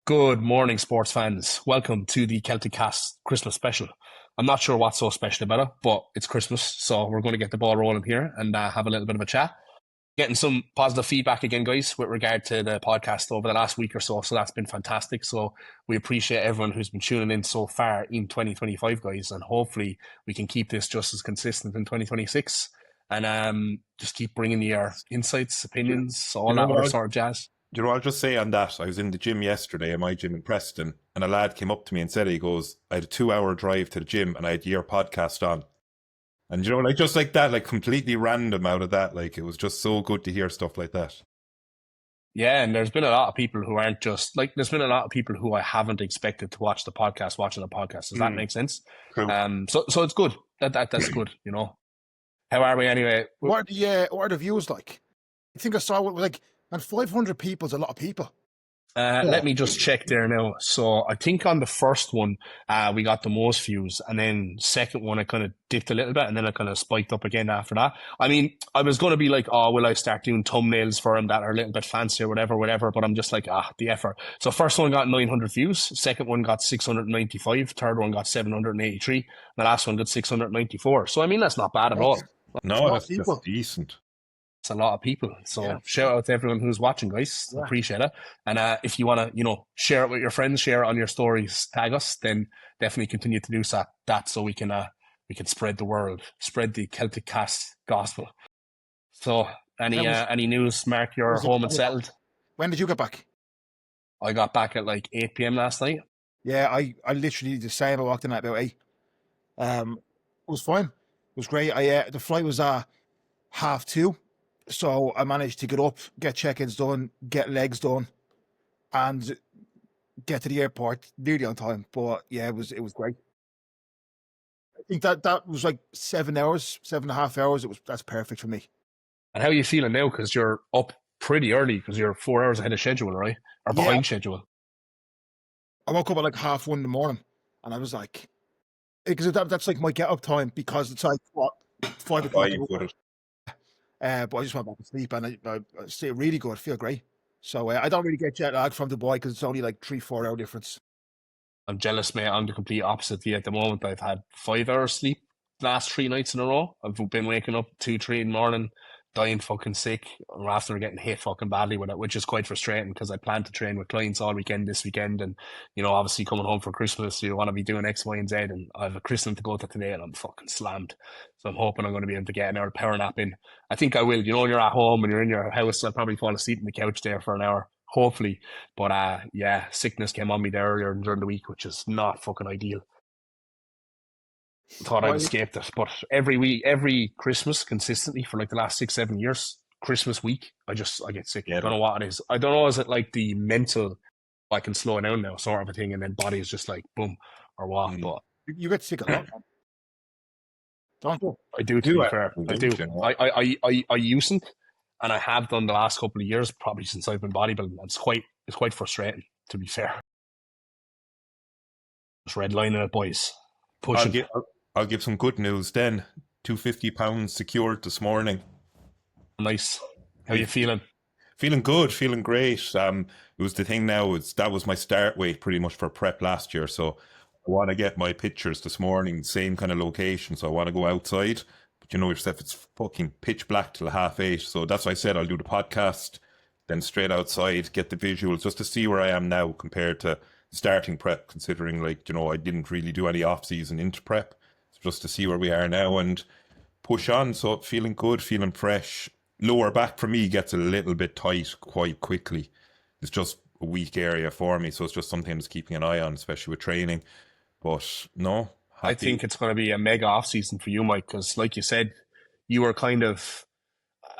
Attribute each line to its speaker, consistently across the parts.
Speaker 1: Good morning, sports fans. Welcome to the Celtic Cast Christmas special. I'm not sure what's so special about it, but it's Christmas, so we're going to get the ball rolling here and have a little bit of a chat. Getting some positive feedback again, guys, with regard to the podcast over the last week or so. So that's been fantastic. So we appreciate everyone who's been tuning in so far in 2025, guys, and hopefully we can keep this just as consistent in 2026 and just keep bringing you our insights, opinions, all that other sort of jazz.
Speaker 2: You know, I'll just say on that, I was in the gym yesterday, at my gym in Preston, and a lad came up to me and said, he goes, I had a 2-hour drive to the gym and I had your podcast on. And, you know, like just like that, like completely random out of that, like it was just so good to hear stuff like that.
Speaker 1: Yeah, and there's been a lot of people who aren't just like there's been a lot of people who I haven't expected to watch the podcast, watching the podcast. Does that make sense?
Speaker 2: True.
Speaker 1: So it's good. That's good, you know. How are we anyway?
Speaker 3: What are the views like? I think I saw what like, and 500 people is a lot of people.
Speaker 1: Let me just check there now. So I think on the first one, we got the most views, and then second one, I kind of dipped a little bit, and then I kind of spiked up again after that. I mean, I was going to be like, oh, will I start doing thumbnails for them that are a little bit fancy or whatever, but I'm just like, the effort. So first one got 900 views, second one got 695, third one got 783, and the last one got 694. So I mean, that's not bad at all.
Speaker 2: No, that's just decent.
Speaker 1: It's a lot of people. So shout out to everyone who's watching, guys. Yeah. Appreciate it. And if you want to, share it with your friends, share it on your stories, tag us, then definitely continue to do that so we can spread the word, spread the Celtic Cast gospel. So any news, Mark? You're home and settled?
Speaker 3: When did you get back?
Speaker 1: I got back at like 8 p.m. last night.
Speaker 3: Yeah, I literally the same. I walked in at about 8. It was fine. It was great. The flight was 2:30. So I managed to get up, get check-ins done, get legs done, and get to the airport nearly on time. But yeah, it was great. I think that was like 7 hours, 7.5 hours. That's perfect for me.
Speaker 1: And how are you feeling now? Because you're up pretty early because you're 4 hours ahead of schedule, right? Or behind schedule.
Speaker 3: I woke up at like 1:30 in the morning, and I was like, because that's like my get-up time because it's like what 5 o'clock. But I just went back to sleep and I stay really good, feel great. So I don't really get jet lag from Dubai because it's only like 3-4 hour difference.
Speaker 1: I'm jealous, mate. I'm the complete opposite of you at the moment. I've had 5 hours sleep last 3 nights in a row. I've been waking up 2-3 in the morning, dying fucking sick, after getting hit fucking badly with it, which is quite frustrating because I plan to train with clients all weekend this weekend, and obviously coming home for Christmas, you want to be doing X, Y, and Z, and I have a christening to go to today, and I'm fucking slammed. So I'm hoping I'm going to be able to get an hour power nap in. I think I will. When you're at home and you're in your house, I'll probably fall asleep on the couch there for an hour, hopefully. But sickness came on me there earlier during the week, which is not fucking ideal. Thought I'd escaped it, but every Christmas consistently for like the last 6-7 years, Christmas week, I get sick. I don't know what it is. I don't know, is it like the mental, I can slow down now sort of a thing, and then body is just like boom or what? But
Speaker 3: you get sick a lot, don't you?
Speaker 1: I do, to be fair. I do. I usen't, and I have done the last couple of years, probably since I've been bodybuilding. It's quite frustrating, to be fair. Just redlining it, boys. Pushing.
Speaker 2: I'll give some good news then. 250 pounds secured this morning.
Speaker 1: Nice. How are you feeling?
Speaker 2: Feeling good, feeling great. It was the thing now, that was my start weight pretty much for prep last year. So I want to get my pictures this morning, same kind of location. So I want to go outside. But you know yourself, it's fucking pitch black till 8:30. So that's why I said I'll do the podcast, then straight outside, get the visuals, just to see where I am now compared to starting prep, considering I didn't really do any off-season into prep. Just to see where we are now and push on. So feeling good, feeling fresh. Lower back for me gets a little bit tight quite quickly. It's just a weak area for me. So it's just something I'm just keeping an eye on, especially with training. But no, happy.
Speaker 1: I think it's going to be a mega off season for you, Mike, because like you said, you were kind of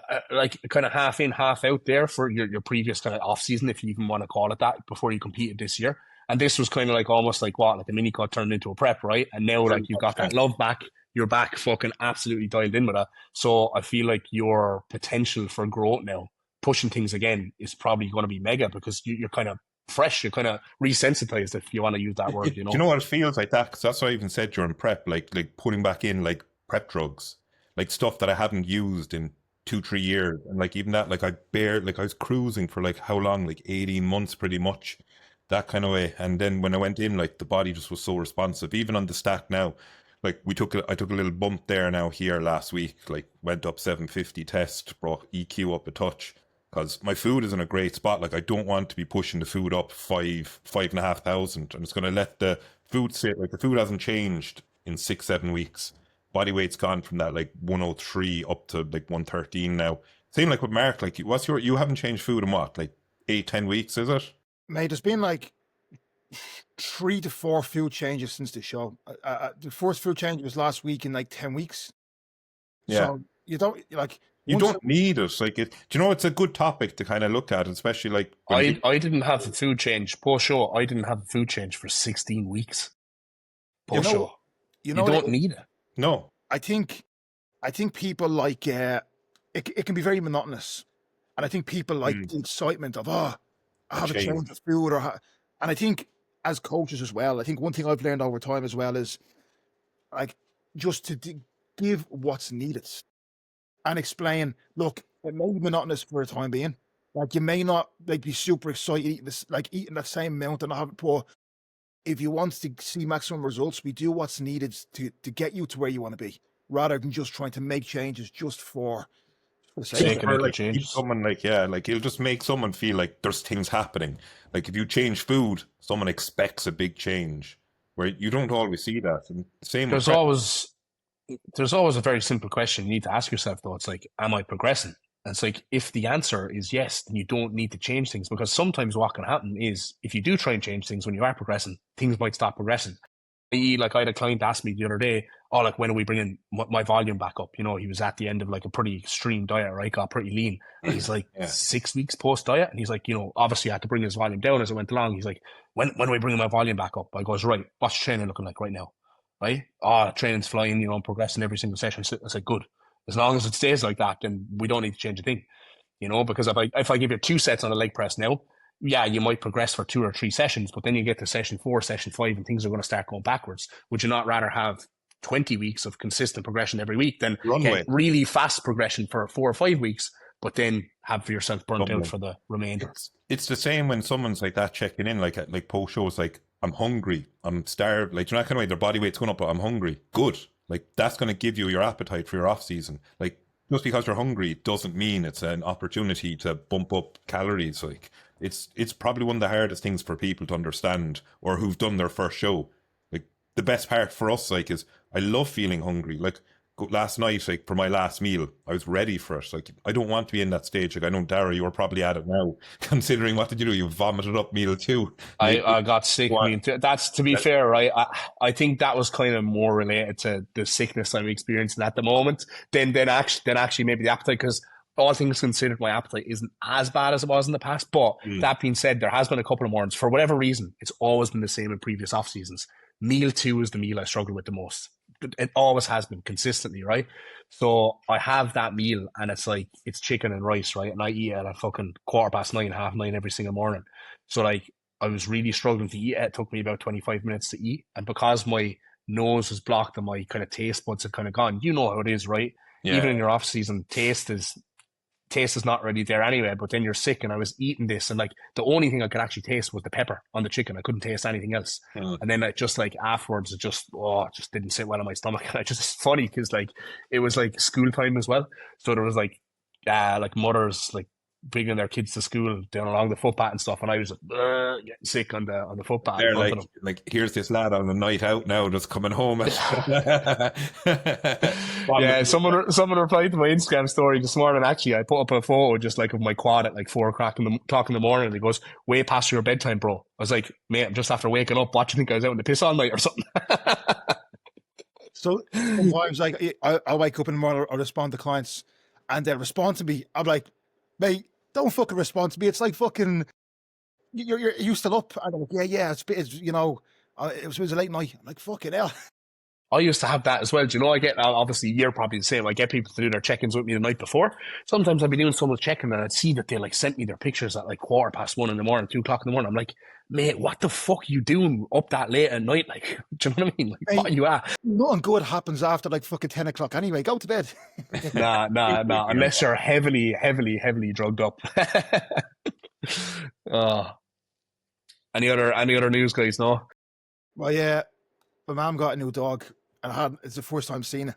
Speaker 1: half in, half out there for your previous kind of off season, if you even want to call it that, before you competed this year. And this was kind of like almost like a mini cut turned into a prep, right? And now like you've got that love back, you're back fucking absolutely dialed in with that. So I feel like your potential for growth now, pushing things again, is probably going to be mega because you're kind of fresh, you're kind of resensitized, if you want to use that word,
Speaker 2: Do you know what it feels like that? Because that's what I even said during prep, like putting back in like prep drugs, like stuff that I haven't used in 2-3 years. And like even that, like I was cruising for like how long? Like 18 months pretty much. that kind of way. And then when I went in, like the body just was so responsive. Even on the stack now, like I took a little bump there now here last week. Like went up 750 test, brought EQ up a touch because my food is in a great spot. Like I don't want to be pushing the food up 5,500, and it's going to let the food sit. Like the food hasn't changed in 6-7 weeks. Body weight's gone from that like 103 up to like 113 now. Same like with Mark. Like you haven't changed food in what, like 8-10 weeks, is it?
Speaker 3: Mate, there's been like 3 to 4 food changes since the show. The first food change was last week in like 10 weeks.
Speaker 2: Yeah.
Speaker 3: So you don't like.
Speaker 2: You
Speaker 3: once
Speaker 2: don't need it. Like it. Do you know it's a good topic to kind of look at, especially like when
Speaker 1: I didn't have the food change post show. I didn't have the food change for 16 weeks post show.
Speaker 3: You
Speaker 1: You
Speaker 3: know,
Speaker 1: don't need it.
Speaker 2: no,
Speaker 3: I think people like it can be very monotonous, and I think people like the excitement of I have a
Speaker 2: Change.
Speaker 3: change of food and I think as coaches as well. I think one thing I've learned over time as well is like just to give what's needed and explain. Look, it may be monotonous for a time being. Like you may not like be super excited eating this, like eating that same amount and have it poor. If you want to see maximum results, we do what's needed to get you to where you want to be, rather than just trying to make changes just for the sake of
Speaker 1: Making
Speaker 3: it.
Speaker 2: or
Speaker 1: little
Speaker 2: like keep
Speaker 1: changes.
Speaker 2: someone like like it'll just make someone feel like there's things happening. Like if you change food, someone expects a big change, where you don't always see that. And same with
Speaker 1: There's always a very simple question you need to ask yourself though. It's like, am I progressing? And it's like, if the answer is yes, then you don't need to change things, because sometimes what can happen is if you do try and change things when you are progressing, things might stop progressing. Like I had a client ask me the other day, oh, like when are we bringing my volume back up? You know, he was at the end of like a pretty extreme diet, right? Got pretty lean. And he's like 6 weeks post diet. And he's like, you know, obviously I had to bring his volume down as it went along. He's like, when are we bringing my volume back up? I goes, right, what's training looking like right now? Right? Oh, training's flying, you know, I'm progressing every single session. So I said, good. As long as it stays like that, then we don't need to change a thing. You know, because if I give you 2 sets on a leg press now, yeah, you might progress for 2 or 3 sessions, but then you get to session 4, session 5, and things are going to start going backwards. Would you not rather have 20 weeks of consistent progression every week than get really fast progression for 4 or 5 weeks, but then have yourself burnt out for the remainder?
Speaker 2: It's the same when someone's like that checking in, like post shows, like I'm hungry, I'm starved, like you know that kind of way. Their body weight's going up, but I'm hungry. Good, like that's going to give you your appetite for your off season. Like just because you're hungry doesn't mean it's an opportunity to bump up calories. Like it's probably one of the hardest things for people to understand, or who've done their first show. Like the best part for us, like, is I love feeling hungry. Like last night, like for my last meal, I was ready for it. Like I don't want to be in that stage. Like I know Dara, you're probably at it now. Considering what did you do? You vomited up meal 2.
Speaker 1: I got sick. I mean, that's to be fair, right? I think that was kind of more related to the sickness I'm experiencing at the moment than actually maybe the appetite, because all things considered, my appetite isn't as bad as it was in the past. But that being said, there has been a couple of mornings, for whatever reason, it's always been the same in previous off seasons. Meal 2 is the meal I struggle with the most. It always has been consistently, right? So I have that meal and it's like, it's chicken and rice, right? And I eat at a fucking 9:15, 9:30 every single morning. So like, I was really struggling to eat it. It took me about 25 minutes to eat. And because my nose was blocked and my kind of taste buds had kind of gone, you know how it is, right?
Speaker 2: Yeah.
Speaker 1: Even in your off season, taste is not really there anyway, but then you're sick, and I was eating this and like the only thing I could actually taste was the pepper on the chicken. I couldn't taste anything else. And then it just like afterwards it just didn't sit well in my stomach. And it's funny because like it was like school time as well, so there was like mothers like bringing their kids to school down along the footpath and stuff, and I was getting sick on the footpath.
Speaker 2: They're like here's this lad on a night out now, just coming home.
Speaker 1: Yeah, someone replied to my Instagram story this morning. Actually, I put up a photo just like of my quad at like 4:00 in the morning, and he goes, "Way past your bedtime, bro." I was like, "Mate, I'm just after waking up. What do you think I was out in the piss all night or something?"
Speaker 3: So sometimes like I wake up in the morning, I respond to clients, and they respond to me. I'm like, mate, don't fucking respond to me. It's like fucking, you still up? And I'm like, yeah, it's you know, it was a late night. I'm like, fucking hell.
Speaker 1: I used to have that as well. Do you know, I get, obviously you're probably the same, I get people to do their check-ins with me the night before. Sometimes I'd be doing so much checking and I'd see that they like sent me their pictures at like 1:15 in the morning, 2:00 in the morning. I'm like, mate, what the fuck are you doing up that late at night? Like, do you know what I mean? Like,
Speaker 3: Mate,
Speaker 1: what are you at?
Speaker 3: Nothing good happens after like fucking 10 o'clock anyway. Go to bed.
Speaker 1: Nah, unless you're heavily drugged up. Oh. Any other news, guys? No.
Speaker 3: Well, yeah, my mom got a new dog, and it's the first time seeing it.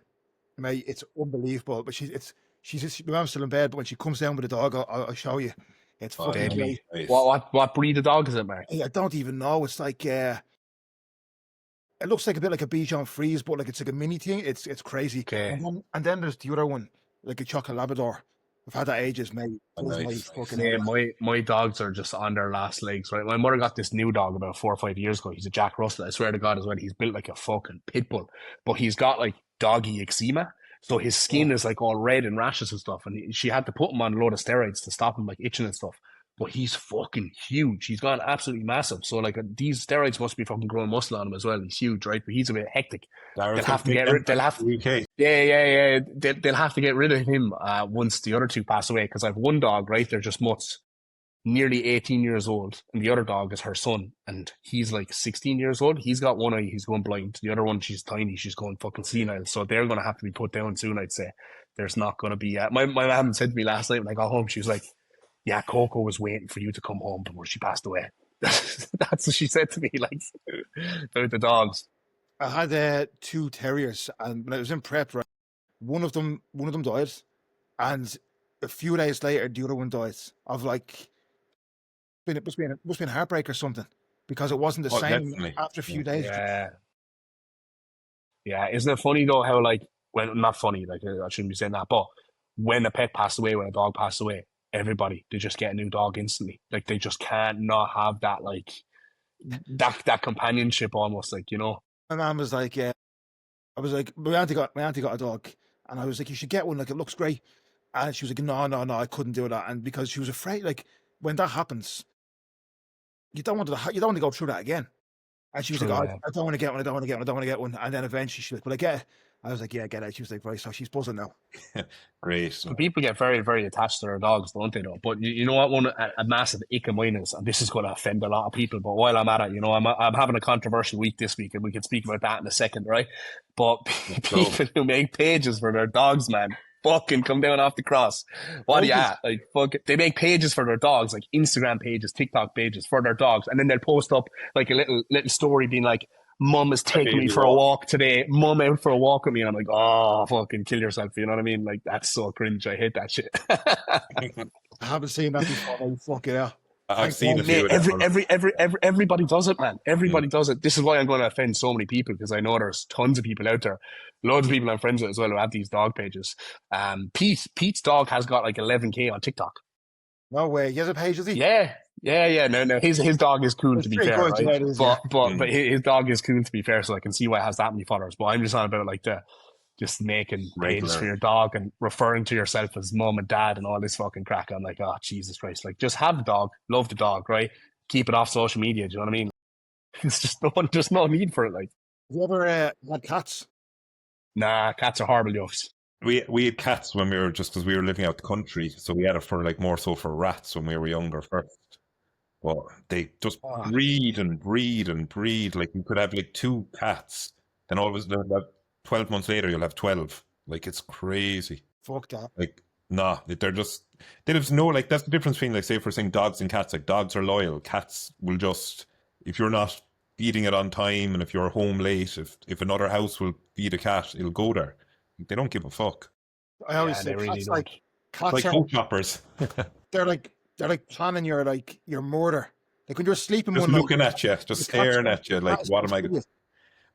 Speaker 3: Mate, it's unbelievable. But my mom's still in bed. But when she comes down with the dog, I'll show you. It's
Speaker 2: Oh,
Speaker 3: fucking
Speaker 1: Deadly.
Speaker 3: great.
Speaker 2: nice.
Speaker 1: What breed of dog is it, Mark?
Speaker 3: Hey, I don't even know. It's like it looks like a bit like a Bichon Frise, but like it's like a mini thing. It's crazy.
Speaker 1: Okay.
Speaker 3: And then there's the other one, like a chocolate Labrador. I've had that ages, mate.
Speaker 2: Oh,
Speaker 3: Blows my
Speaker 2: nice.
Speaker 3: fucking
Speaker 1: Yeah,
Speaker 3: head.
Speaker 1: my dogs are just on their last legs, right? My mother got this new dog about 4 or 5 years ago. He's a Jack Russell. I swear to God, as well. He's built like a fucking pit bull, but he's got like doggy eczema, so his skin
Speaker 3: Oh,
Speaker 1: is like all red and rashes and stuff. And she had to put him on a load of steroids to stop him like itching and stuff. But he's fucking huge. He's gone absolutely massive. So like these steroids must be fucking growing muscle on him as well. He's huge, right? But he's a bit hectic. They'll have to get rid. They'll have.
Speaker 2: UK.
Speaker 1: Yeah. They'll have to get rid of him once the other two pass away. Because I've one dog, right? They're just mutts, nearly 18 years old, and the other dog is her son, and he's like 16 years old. He's got one eye, he's going blind. The other one, she's tiny, she's going fucking senile. So they're going to have to be put down soon, I'd say. There's not going to be. My mom said to me last night when I got home, she was like, "Yeah, Coco was waiting for you to come home before she passed away." That's what she said to me, like about the dogs.
Speaker 3: I had 2 terriers, and when I was in prep, right, one of them died, and a few days later, the other one died. Of like, it must be a heartbreak or something, because it wasn't the
Speaker 2: Oh,
Speaker 3: same
Speaker 2: definitely.
Speaker 3: after a few days.
Speaker 1: Yeah, yeah. Isn't it funny though how like not funny, like I shouldn't be saying that, but when a pet passed away, when a dog passed away, everybody they just get a new dog instantly. Like they just can't not have that like that companionship almost, like, you know.
Speaker 3: My mom was like, I was like, my auntie got a dog, and I was like, you should get one. Like it looks great, and she was like, no, I couldn't do that, and because she was afraid, like when that happens, you don't want to go through that again. And she was
Speaker 1: True,
Speaker 3: like, oh,
Speaker 1: yeah.
Speaker 3: I don't want to get one, I don't want to get one, I don't want to get one. And then eventually she's like, well, I get it. I was like, yeah, get it. She was like, right, so she's buzzing now.
Speaker 2: Great.
Speaker 1: So people get very, very attached to their dogs, don't they? Though, but you know what? A massive ick of mine is, and this is going to offend a lot of people. But while I'm at it, you know, I'm having a controversial week this week, and we can speak about that in a second, right? But people who make pages for their dogs, man, fucking come down off the cross. What do you at? Like, fuck, they make pages for their dogs, like Instagram pages, TikTok pages for their dogs, and then they'll post up like a little story being like, "Mum is taking me for a walk today. Mum out for a walk with me." And I'm like, oh, fucking kill yourself. You know what I mean? Like, that's so cringe. I hate that shit.
Speaker 3: I haven't seen that before. Like, fuck it out.
Speaker 2: I've seen a few
Speaker 1: Mate,
Speaker 2: of them.
Speaker 1: everybody does it, man. Everybody does it. This is why I'm going to offend so many people, because I know there's tons of people out there, loads of people I'm friends with as well who have these dog pages. Pete's dog has got like 11K on TikTok.
Speaker 3: No way. He has a page, is he?
Speaker 1: Yeah. No. His dog is cool,
Speaker 3: It's
Speaker 1: to be
Speaker 3: pretty
Speaker 1: fair,
Speaker 3: good,
Speaker 1: right?
Speaker 3: yeah, it is,
Speaker 1: But his dog is cool, to be fair, so I can see why it has that many followers. But I'm just on about like just making pages for your dog and referring to yourself as mum and dad and all this fucking crack. I'm like, oh, Jesus Christ. Like, just have the dog, love the dog, right? Keep it off social media, do you know what I mean? It's just no need for it, like.
Speaker 3: Have you ever had cats?
Speaker 1: Nah, cats are horrible yokes.
Speaker 2: We had cats when we were just because we were living out the country, so we had it for like more so for rats when we were younger first. But they just breed and breed and breed. Like you could have like 2 cats, then all of a sudden, 12 months later, you'll have 12. Like it's crazy.
Speaker 3: Fuck that.
Speaker 2: Like nah, they're just there's no like that's the difference between like say if we're saying dogs and cats. Like dogs are loyal, cats will just if you're not feeding it on time and if you're home late, if another house will feed a cat, it'll go there. They don't give a fuck.
Speaker 3: I always
Speaker 1: Yeah,
Speaker 3: say
Speaker 1: they really
Speaker 3: cats
Speaker 1: don't.
Speaker 3: like cats
Speaker 2: Like
Speaker 3: are
Speaker 2: home choppers.
Speaker 3: they're like planning your murder. Like when you're sleeping
Speaker 2: Just
Speaker 3: one night,
Speaker 2: looking at you, just staring at you, like, what am I going to...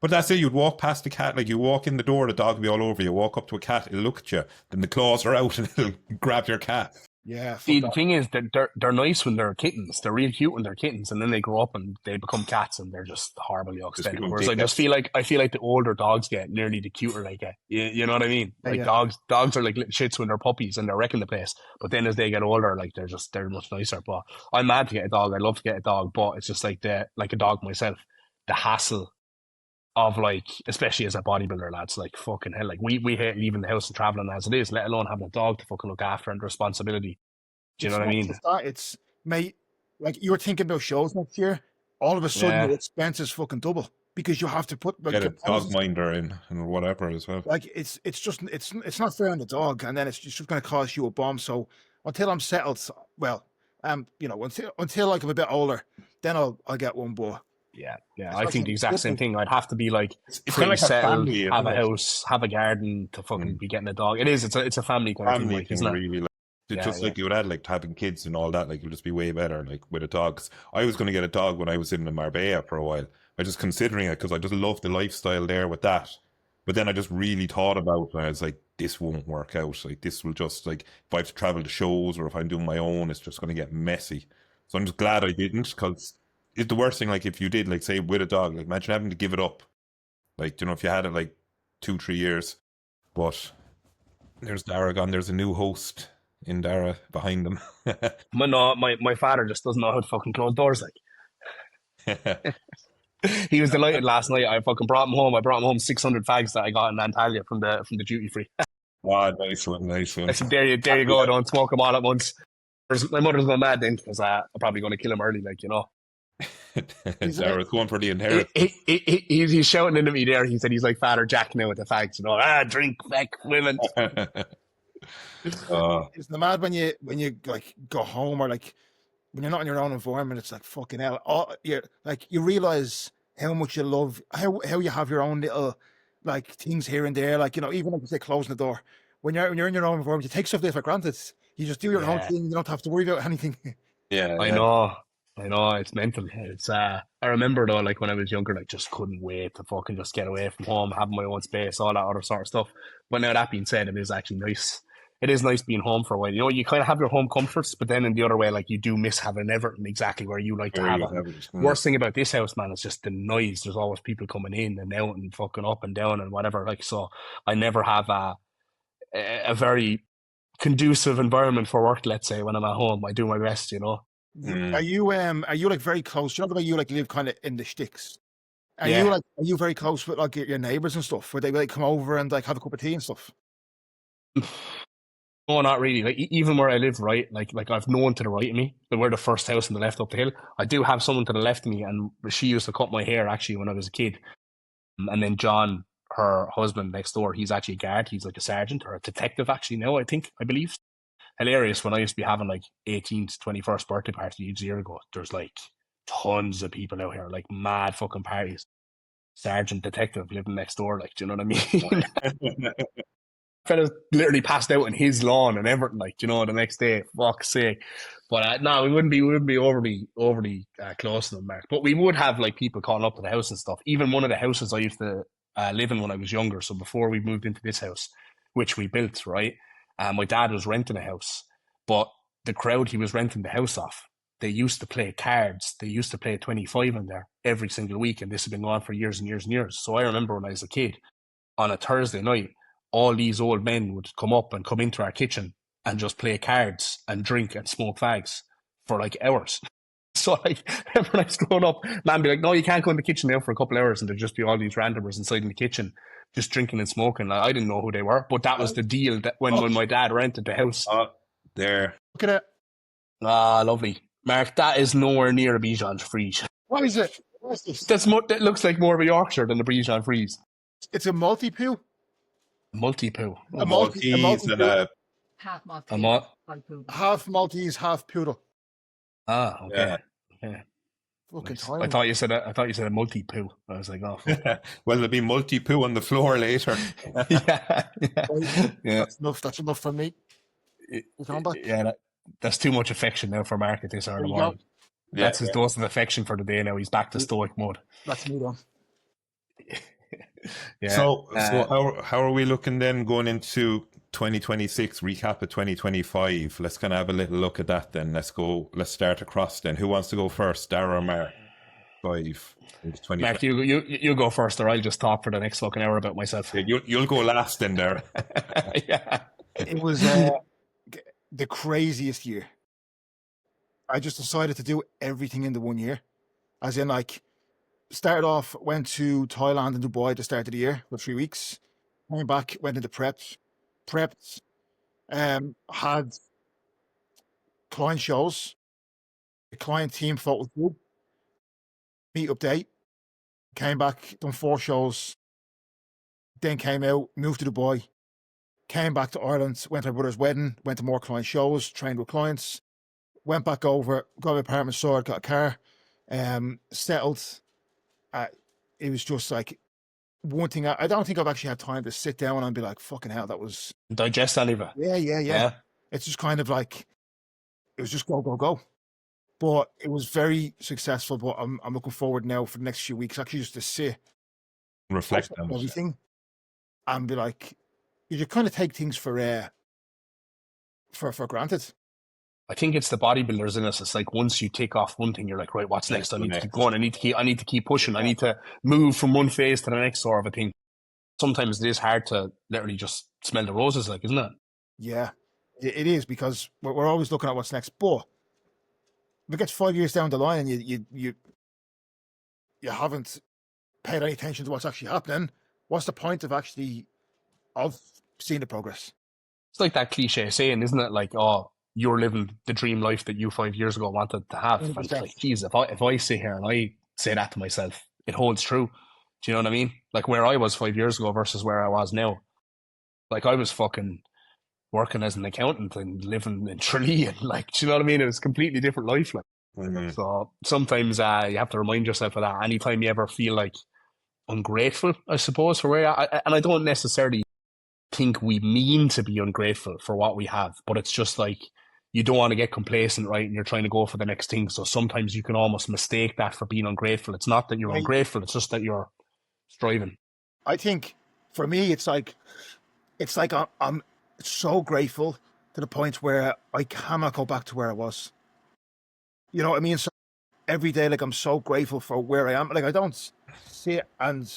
Speaker 2: But that's it, you'd walk past the cat, like you walk in the door, the dog will be all over you, walk up to a cat, it'll look at you, then the claws are out and it'll grab your cat.
Speaker 3: Yeah.
Speaker 1: See, the thing is that they're nice when they're kittens. They're real cute when they're kittens, and then they grow up and they become cats, and they're just horrible yokes.
Speaker 2: Just become
Speaker 1: Whereas I feel like the older dogs get, nearly the cuter they get. You know what I mean? Like
Speaker 3: Yeah.
Speaker 1: dogs are like little shits when they're puppies and they're wrecking the place. But then as they get older, like they're much nicer. But I'm mad to get a dog. I'd love to get a dog, but it's just like a dog myself. The hassle of like, especially as a bodybuilder, lads, like fucking hell. Like we hate leaving the house and traveling as it is, let alone having a dog to fucking look after and the responsibility. Do you know what I mean?
Speaker 3: It's mate, like you were thinking about shows next year. All of a sudden, your expenses fucking double because you have to put like
Speaker 2: get a dog minder in and whatever as well.
Speaker 3: Like it's not fair on the dog, and then it's just going to cost you a bomb. So until I'm settled, well, until like I'm a bit older, then I'll get one. But
Speaker 1: Yeah, I
Speaker 3: especially
Speaker 1: think the exact same thing. I'd have to be like
Speaker 2: It's kind of
Speaker 1: pretty
Speaker 2: like a
Speaker 1: settled,
Speaker 2: family,
Speaker 1: have
Speaker 2: isn't
Speaker 1: a
Speaker 2: it?
Speaker 1: house, have a garden to fucking be getting a dog. It is. It's a family kind of thing,
Speaker 2: Family
Speaker 1: like,
Speaker 2: thing,
Speaker 1: isn't it?
Speaker 2: really. Like, it's
Speaker 1: Yeah,
Speaker 2: just like you would add, like having kids and all that. Like, it'll just be way better, like with a dog. 'Cause I was going to get a dog when I was in Marbella for a while. I just considering it because I just love the lifestyle there with that. But then I just really thought about it and I was like, this won't work out. Like, this will just, like, if I have to travel to shows or if I'm doing my own, it's just going to get messy. So I'm just glad I didn't, because it's the worst thing, like, if you did, like, say, with a dog, like, imagine having to give it up. Like, you know, if you had it, like, 2, 3 years. But there's Dara, there's a new host in Dara behind them.
Speaker 1: No, my father just doesn't know how to fucking close doors. Like, he was delighted last night. I fucking brought him home. I brought him home 600 fags that I got in Antalya from the duty free.
Speaker 2: Ah, nice one, nice one.
Speaker 1: I said, there you go. Don't smoke them all at once. My mother's going mad then because I'm probably going to kill him early, like, you know.
Speaker 2: Dara's going for the inheritance.
Speaker 1: He's shouting into me there. He said he's like Father Jack now with the fags, you know. Drink, feck, women.
Speaker 3: it's the mad when you like go home, or like when you're not in your own environment. It's like fucking hell. You realize how much you love how you have your own little like things here and there. Like, you know, even like you say closing the door. When you're in your own environment, you take stuff there for granted. You just do your own thing. You don't have to worry about anything.
Speaker 2: Yeah,
Speaker 1: I know, it's mental. It's I remember though, like when I was younger, like just couldn't wait to fucking just get away from home, have my own space, all that other sort of stuff. But now that being said, it is actually nice. It is nice being home for a while. You know, you kind of have your home comforts, but then in the other way, like you do miss having everything exactly where you like to have it. Worst thing about this house, man, is just the noise. There's always people coming in and out and fucking up and down and whatever. Like, so I never have a very conducive environment for work, let's say, when I'm at home. I do my best, you know.
Speaker 3: Are you like very close? You know, like you like live kind of in the sticks. Are you very close with like your neighbors and stuff? Where they like come over and like have a cup of tea and stuff?
Speaker 1: No, not really. Like even where I live, right? Like I've no one to the right of me. We're the first house on the left up the hill. I do have someone to the left of me, and she used to cut my hair actually when I was a kid. And then John, her husband next door, he's actually a guard. He's like a sergeant or a detective actually now, I believe. Hilarious. When I used to be having like 18th, 21st birthday party a year ago, there's like tons of people out here, like mad fucking parties. Sergeant, detective living next door, like, do you know what I mean? Fella's literally passed out on his lawn and everything, like, you know, the next day. Fuck's sake. But no, we wouldn't be overly close to them, Mark. But we would have like people calling up to the house and stuff. Even one of the houses I used to live in when I was younger. So before we moved into this house, which we built, right? My dad was renting a house, but the crowd he was renting the house off, they used to play cards. They used to play 25 in there every single week, and this has been going on for years and years and years. So I remember when I was a kid, on a Thursday night, all these old men would come up and come into our kitchen and just play cards and drink and smoke fags for like hours. So like, when I was growing up, man be like, no, you can't go in the kitchen now for a couple of hours, and there'd just be all these randomers inside in the kitchen just drinking and smoking. Like, I didn't know who they were, but that was the deal that when my dad rented the house.
Speaker 2: There.
Speaker 3: Look at it.
Speaker 1: Ah, lovely. Mark, that is nowhere near a Bichon Frise.
Speaker 3: What is it? What is this?
Speaker 1: That looks like more of a Yorkshire than a Bichon Frise.
Speaker 3: It's a multi-poo.
Speaker 1: Multi-poo.
Speaker 2: A Maltese and a...
Speaker 4: Half Maltese.
Speaker 3: Half Maltese, half poodle.
Speaker 1: Ah, okay. Yeah.
Speaker 3: Fucking
Speaker 1: Nice.
Speaker 3: time.
Speaker 1: I thought you said a multi-poo. I was like, oh, fuck.
Speaker 2: Well, there'll be multi-poo on the floor later.
Speaker 1: yeah.
Speaker 3: That's enough for me.
Speaker 1: Yeah, that's too much affection now for Mark at this hour of the morning. That's his dose of affection for the day now. He's back to stoic mode.
Speaker 3: That's me then.
Speaker 1: Yeah.
Speaker 2: So how are we looking then going into 2026, recap of 2025? Let's kind of have a little look at that then. Let's start across then. Who wants to go first, Dara or Mark?
Speaker 1: Mark, you go first, or I'll just talk for the next fucking hour about myself.
Speaker 2: Yeah, you'll go last then, Dara.
Speaker 1: Yeah.
Speaker 3: It was the craziest year. I just decided to do everything in the 1 year. As in, like, started off, went to Thailand and Dubai at the start of the year for 3 weeks. Came back, went into prepped, had client shows. The client team thought was good. Meet update. Came back, done 4 shows. Then came out, moved to Dubai. Came back to Ireland, went to my brother's wedding, went to more client shows, trained with clients. Went back over, got an apartment sorted, got a car. settled. It was just like one thing. I don't think I've actually had time to sit down and be like, fucking hell, that was...
Speaker 1: Digest any of it.
Speaker 3: Yeah. It's just kind of like, it was just go, go, go. But it was very successful. But I'm looking forward now for the next few weeks, actually just to sit,
Speaker 2: reflect on
Speaker 3: everything, and be like, you kind of take things for granted.
Speaker 1: I think it's the bodybuilders in us. It's like once you take off one thing, you're like, right, what's next? I need to keep going. I need to keep pushing. I need to move from one phase to the next sort of a thing. Sometimes it is hard to literally just smell the roses, like, isn't it?
Speaker 3: Yeah, it is, because we're always looking at what's next. But if it gets 5 years down the line and you haven't paid any attention to what's actually happening, what's the point of seeing the progress?
Speaker 1: It's like that cliche saying, isn't it? Like, oh, you're living the dream life that you 5 years ago wanted to have. And it's like, geez, if I sit here and I say that to myself, it holds true. Do you know what I mean? Like where I was 5 years ago versus where I was now. Like I was fucking working as an accountant and living in Tralee, and like, do you know what I mean? It was a completely different life. Like, so sometimes you have to remind yourself of that. Anytime you ever feel like ungrateful, I suppose, for where and I don't necessarily think we mean to be ungrateful for what we have, but it's just like you don't want to get complacent, right? And you're trying to go for the next thing. So sometimes you can almost mistake that for being ungrateful. It's not that you're ungrateful, it's just that you're striving.
Speaker 3: I think for me, it's like I'm so grateful to the point where I cannot go back to where I was. You know what I mean? So every day, like, I'm so grateful for where I am. Like, I don't sit and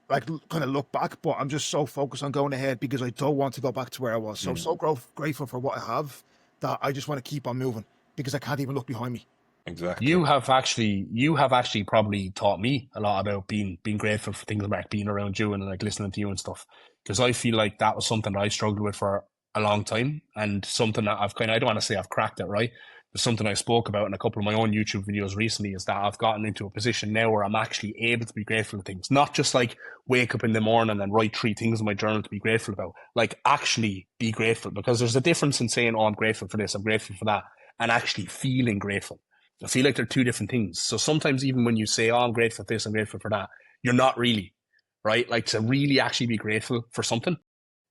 Speaker 3: like kind of look back, but I'm just so focused on going ahead because I don't want to go back to where I was. So I'm so grateful for what I have that I just want to keep on moving because I can't even look behind me.
Speaker 2: Exactly.
Speaker 1: You have actually probably taught me a lot about being grateful for things, like being around you and like listening to you and stuff. Because I feel like that was something that I struggled with for a long time, and something that I don't want to say I've cracked it, right? But something I spoke about in a couple of my own YouTube videos recently is that I've gotten into a position now where I'm actually able to be grateful for things, not just like wake up in the morning and write 3 things in my journal to be grateful about, like actually be grateful, because there's a difference in saying, oh, I'm grateful for this, I'm grateful for that, and actually feeling grateful. I feel like they're 2 different things. So sometimes even when you say, oh, I'm grateful for this, I'm grateful for that, you're not really, right? Like to really actually be grateful for something,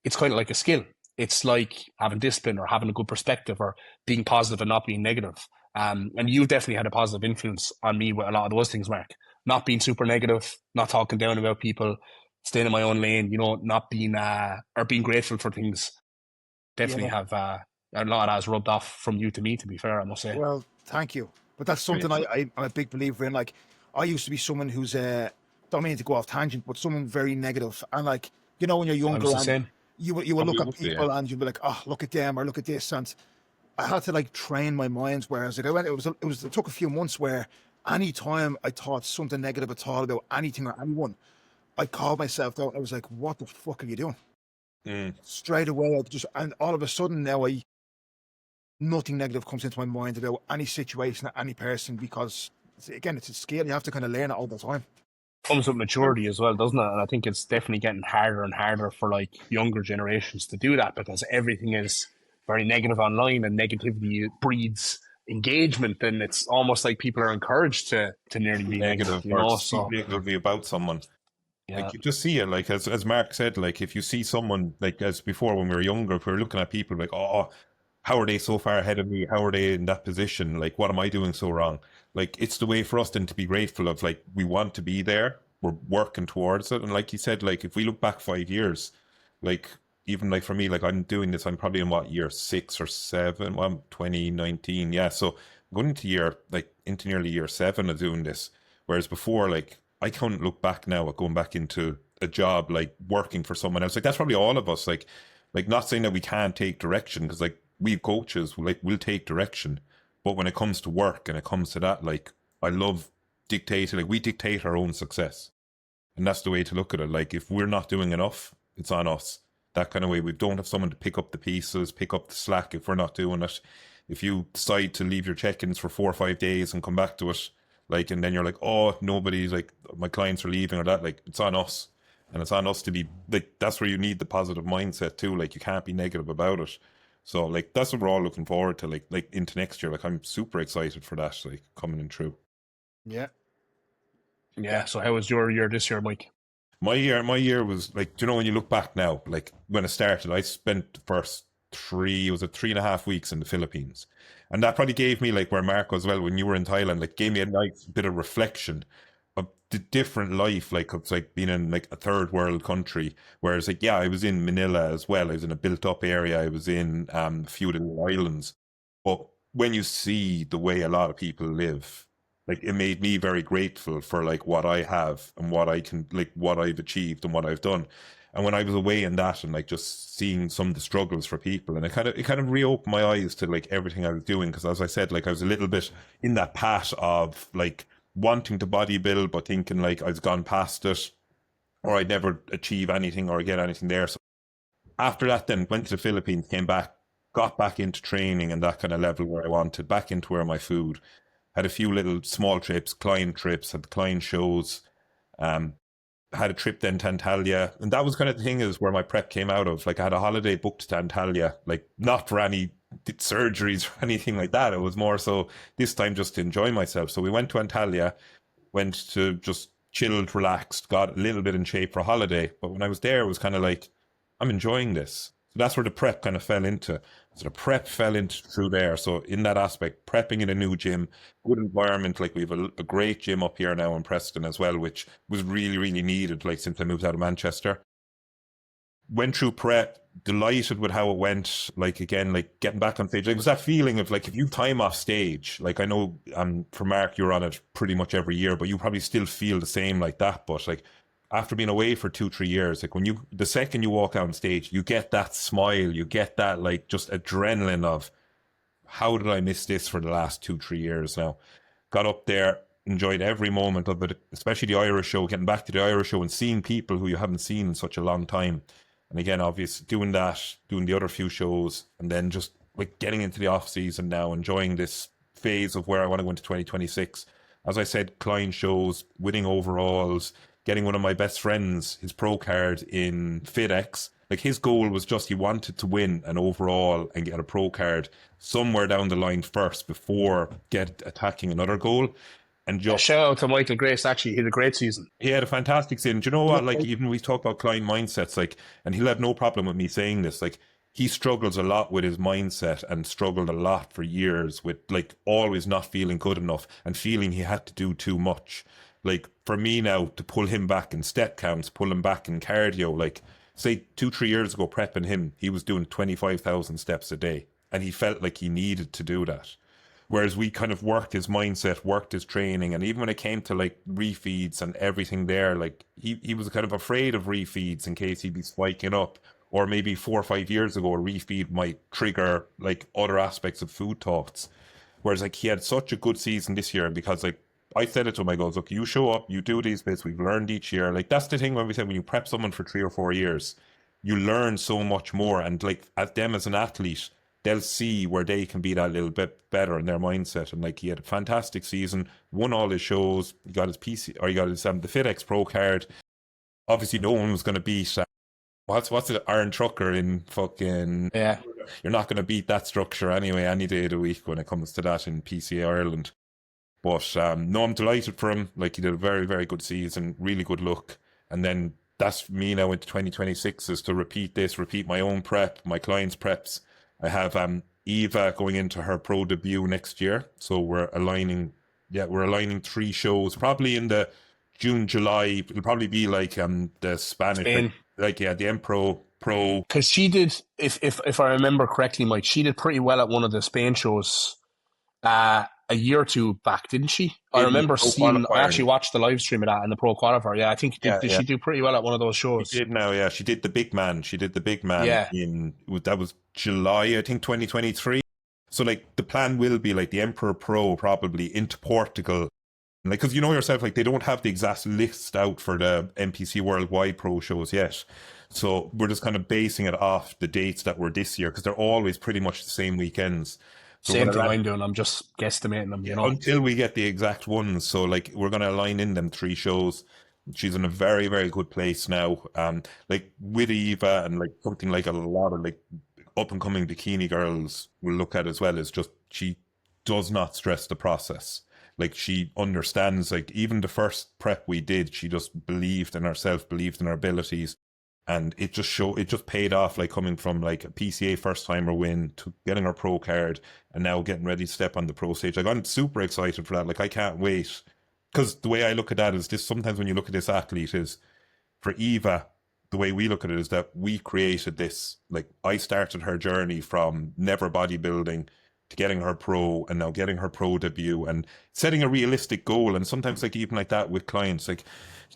Speaker 1: it's kind of like a skill. It's like having discipline or having a good perspective or being positive and not being negative. And you've definitely had a positive influence on me with a lot of those things, Mark. Not being super negative, not talking down about people, staying in my own lane, you know, not being, or being grateful for things. Definitely have, a lot of that has rubbed off from you to me, to be fair, I must say.
Speaker 3: Well, thank you. But that's something I'm a big believer in. Like, I used to be someone who's, don't mean to go off tangent, but someone very negative. And like, you know, when you're younger, you will look at people and you'll be like, oh, look at them or look at this. And I had to like train my mind. Whereas like it took a few months where any time I thought something negative at all about anything or anyone, I called myself out. I was like, what the fuck are you doing? Straight away, and all of a sudden now nothing negative comes into my mind about any situation or any person, because again, it's a skill. You have to kind of learn it all the time.
Speaker 1: Comes with maturity as well, doesn't it? And I think it's definitely getting harder and harder for like younger generations to do that, because everything is very negative online and negativity breeds engagement, and it's almost like people are encouraged to nearly be negative, you know? So
Speaker 2: negatively about someone.
Speaker 1: Yeah.
Speaker 2: Like you just see it, like as Mark said, like if you see someone, like as before when we were younger, if we were looking at people like, oh, how are they so far ahead of me? How are they in that position? Like, what am I doing so wrong? Like, it's the way for us then to be grateful of, like, we want to be there. We're working towards it. And like you said, like, if we look back 5 years, like, even like for me, like I'm doing this, I'm probably in what, year 6 or 7? Well, I'm 2019. Yeah. So going into nearly year 7 of doing this. Whereas before, like, I can't look back now at going back into a job, like working for someone else. Like, that's probably all of us. Like not saying that we can't take direction, because like, we coaches, like, we'll take direction, but when it comes to work and it comes to that, like, I love dictating. Like, we dictate our own success, and that's the way to look at it. Like, if we're not doing enough, it's on us. That kind of way. We don't have someone to pick up the pieces, pick up the slack if we're not doing it. If you decide to leave your check-ins for 4 or 5 days and come back to it, like, and then you're like, oh, nobody's, like, my clients are leaving or that, like, it's on us. And it's on us to be, like, that's where you need the positive mindset too. Like, you can't be negative about it. So like that's what we're all looking forward to, like into next year. Like I'm super excited for that, like coming in through.
Speaker 3: Yeah.
Speaker 1: Yeah. So how was your year this year, Mike?
Speaker 2: My year was like, do you know, when you look back now, like when it started, I spent the first was it 3.5 weeks in the Philippines. And that probably gave me, like where Marco as well, when you were in Thailand, like gave me a nice bit of reflection of the different life, like it's like being in like a third world country. Whereas like, yeah, I was in Manila as well. I was in a built up area. I was in a few little islands. But when you see the way a lot of people live, like it made me very grateful for like what I have and what I can, like what I've achieved and what I've done. And when I was away in that and like just seeing some of the struggles for people, and it kind of reopened my eyes to like everything I was doing. Because as I said, like I was a little bit in that path of like wanting to bodybuild, but thinking like I've gone past it, or I'd never achieve anything or get anything there. So after that, then went to the Philippines, came back, got back into training and that kind of level where I wanted, back into where my food. Had a few little small trips, client trips, had client shows. Um, had a trip then to Antalya, and that was kind of the thing, is where my prep came out of. Like I had a holiday booked to Antalya, like not for any surgeries or anything like that. It was more so this time just to enjoy myself. So we went to Antalya, went to just chilled, relaxed, got a little bit in shape for a holiday. But when I was there, it was kind of like, I'm enjoying this. So that's where the prep kind of fell into. So the prep fell into through there. So in that aspect, prepping in a new gym, good environment. Like we have a great gym up here now in Preston as well, which was really, really needed. Like since I moved out of Manchester, went through prep, delighted with how it went. Like again, like getting back on stage, like, it was that feeling of like if you time off stage, like I know for Mark you're on it pretty much every year, but you probably still feel the same like that. But like after being away for 2-3 years, like when the second you walk out on stage, you get that smile, you get that like just adrenaline of how did I miss this for the last 2-3 years now? Got up there, enjoyed every moment of it, especially the Irish show, getting back to the Irish show and seeing people who you haven't seen in such a long time. And again, obviously doing that, doing the other few shows, and then just like getting into the off season now, enjoying this phase of where I want to go into 2026. As I said, client shows, winning overalls, getting one of my best friends his pro card in FitX. Like his goal was just he wanted to win an overall and get a pro card somewhere down the line first before get attacking another goal. And
Speaker 1: Yeah,
Speaker 2: just
Speaker 1: shout out to Michael Grace. Actually, he had a great season.
Speaker 2: he had a fantastic season. Do you know what? Like even we talk about client mindsets, like, and he'll have no problem with me saying this. Like he struggles a lot with his mindset and struggled a lot for years with like always not feeling good enough and feeling he had to do too much. Like for me now to pull him back in step counts, pull him back in cardio, like say 2-3 years ago prepping him, he was doing 25,000 steps a day and he felt like he needed to do that. Whereas we kind of worked his mindset, worked his training, and even when it came to like refeeds and everything there, like he was kind of afraid of refeeds in case he'd be spiking up. Or maybe 4 or 5 years ago, a refeed might trigger like other aspects of food thoughts. Whereas like he had such a good season this year because like I said it to him, I goes, look, you show up, you do these bits, we've learned each year. Like that's the thing when we said when you prep someone for 3 or 4 years, you learn so much more. And like at them as an athlete, they'll see where they can be that little bit better in their mindset. And like he had a fantastic season, won all his shows, he got his PC or he got his the FitX Pro card. Obviously, no one was going to beat what's it, Aaron Trucker in fucking.
Speaker 1: Yeah.
Speaker 2: You're not going to beat that structure anyway, any day of the week when it comes to that in PCA Ireland. But no, I'm delighted for him. Like he did a very, very good season, really good look. And then that's me now into 2026 is to repeat this, repeat my own prep, my clients' preps. I have Eva going into her pro debut next year. So we're aligning 3 shows, probably in the June, July. It'll probably be like the Spanish,
Speaker 1: Spain.
Speaker 2: like yeah, the Empro Pro.
Speaker 1: Because she did, if I remember correctly, Mike, she did pretty well at one of the Spain shows a year or two back, didn't she? I
Speaker 2: In the
Speaker 1: remember
Speaker 2: pro
Speaker 1: seeing, I
Speaker 2: qualifier.
Speaker 1: actually watched the live stream of that in the pro qualifier. Yeah, I think
Speaker 2: Yeah,
Speaker 1: did
Speaker 2: yeah.
Speaker 1: she do pretty well at one of those
Speaker 2: She
Speaker 1: shows?
Speaker 2: did now, yeah. She did the big man. She did the big man
Speaker 1: Yeah.
Speaker 2: that was July, I think, 2023. So like the plan will be like the Emperor Pro probably into Portugal. Like, because you know yourself, like they don't have the exact list out for the NPC Worldwide Pro shows yet. So we're just kind of basing it off the dates that were this year because they're always pretty much the same weekends. So
Speaker 1: Same thing I'm doing. I'm just guesstimating them, you know.
Speaker 2: until we get the exact ones. So like we're gonna align in them 3 shows. She's in a very, very good place now. Like with Eva and like something like a lot of like up and coming bikini girls will look at as well is just she does not stress the process. Like she understands, like even the first prep we did, she just believed in herself, believed in her abilities. And it just paid off, like coming from like a PCA first timer win to getting her pro card and now getting ready to step on the pro stage. Like I'm super excited for that. Like I can't wait. Because the way I look at that is this, sometimes when you look at this athlete is for Eva, the way we look at it is that we created this. Like I started her journey from never bodybuilding to getting her pro and now getting her pro debut and setting a realistic goal. And sometimes like even like that with clients, like,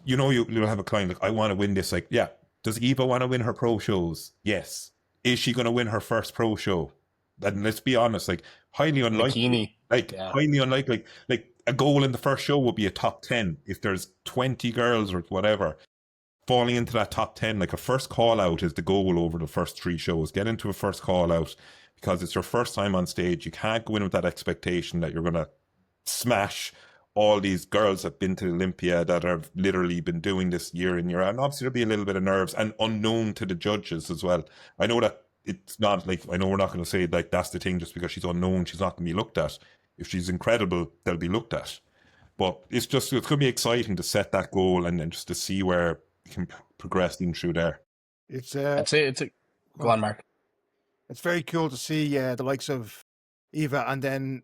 Speaker 2: you know, you'll have a client like, I want to win this. Like, yeah, does Eva want to win her pro shows? Yes. Is she going to win her first pro show? And let's be honest, like highly unlikely.
Speaker 1: Bikini.
Speaker 2: Like
Speaker 1: Yeah.
Speaker 2: highly unlikely. Like a goal in the first show would be a top 10 if there's 20 girls or whatever falling into that top 10. Like a first call out is the goal over the first 3 shows. Get into a first call out because it's your first time on stage. You can't go in with that expectation that you're going to smash all these girls that have been to Olympia that have literally been doing this year in year out. And obviously there'll be a little bit of nerves and unknown to the judges as well. I know that it's not like, I know we're not going to say like that's the thing, just because she's unknown, she's not going to be looked at. If she's incredible, they'll be looked at. But it's going to be exciting to set that goal and then just to see where you can progress in through there.
Speaker 3: It's
Speaker 1: Go on, Mark.
Speaker 3: It's very cool to see the likes of Eva and then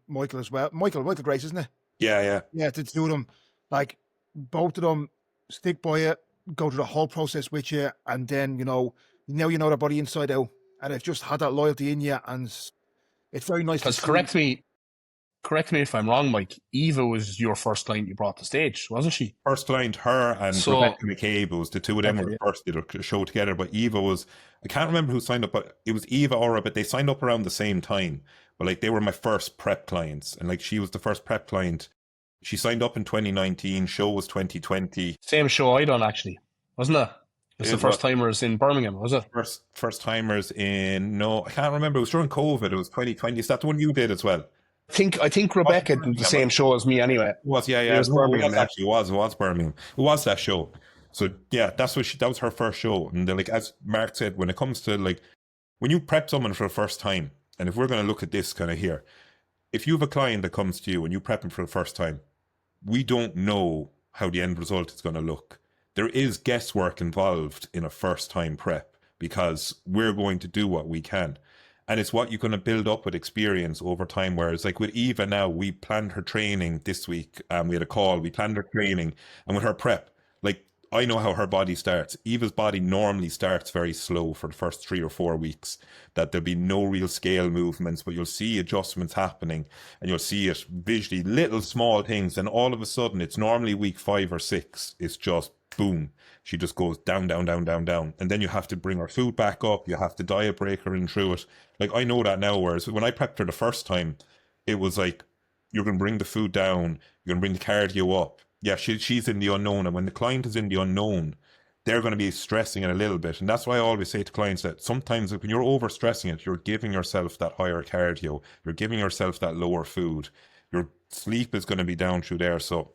Speaker 3: Michael as well. Michael Grace, isn't it?
Speaker 2: Yeah.
Speaker 3: Yeah, the two of them, like both of them stick by it, go through the whole process with you, and then now you know their body inside out, and they've just had that loyalty in you, and it's very nice to see.
Speaker 1: Correct me if I'm wrong, Mike. Eva was your first client you brought to stage, wasn't she?
Speaker 2: First client, her and Rebecca McCabe, was the two of them were the first did a show together. But Eva was, I can't remember who signed up, but it was Eva or but they signed up around the same time. But like they were my first prep clients, and like she was the first prep client. She signed up in 2019. Show was 2020.
Speaker 1: Same show I done actually, wasn't it? It's the first timers in Birmingham, was it?
Speaker 2: First timers in I can't remember. It was during COVID. It was 2020. Is that the one you did as well?
Speaker 1: I think Rebecca did the same show as me anyway.
Speaker 2: It was, yeah.
Speaker 1: It was Birmingham.
Speaker 2: Actually, it was Birmingham. It was that show. So yeah, that was her first show. And like as Mark said, when it comes to like when you prep someone for the first time, and if we're going to look at this kind of here, if you have a client that comes to you and you prep him for the first time, we don't know how the end result is going to look. There is guesswork involved in a first time prep because we're going to do what we can. And it's what you're going to build up with experience over time. Whereas like with Eva now, we planned her training this week. We had a call, we planned her training, and with her prep, like I know how her body starts. Eva's body normally starts very slow for the first 3 or 4 weeks, that there'll be no real scale movements, but you'll see adjustments happening and you'll see it visually, little small things. And all of a sudden it's normally week 5 or 6. It's just boom. She just goes down. And then you have to bring her food back up. You have to diet break her in through it. Like I know that now, whereas when I prepped her the first time, it was like, you're going to bring the food down. You're going to bring the cardio up. Yeah, she's in the unknown. And when the client is in the unknown, they're going to be stressing it a little bit. And that's why I always say to clients that sometimes when you're over stressing it, you're giving yourself that higher cardio. You're giving yourself that lower food. Your sleep is going to be down through there. So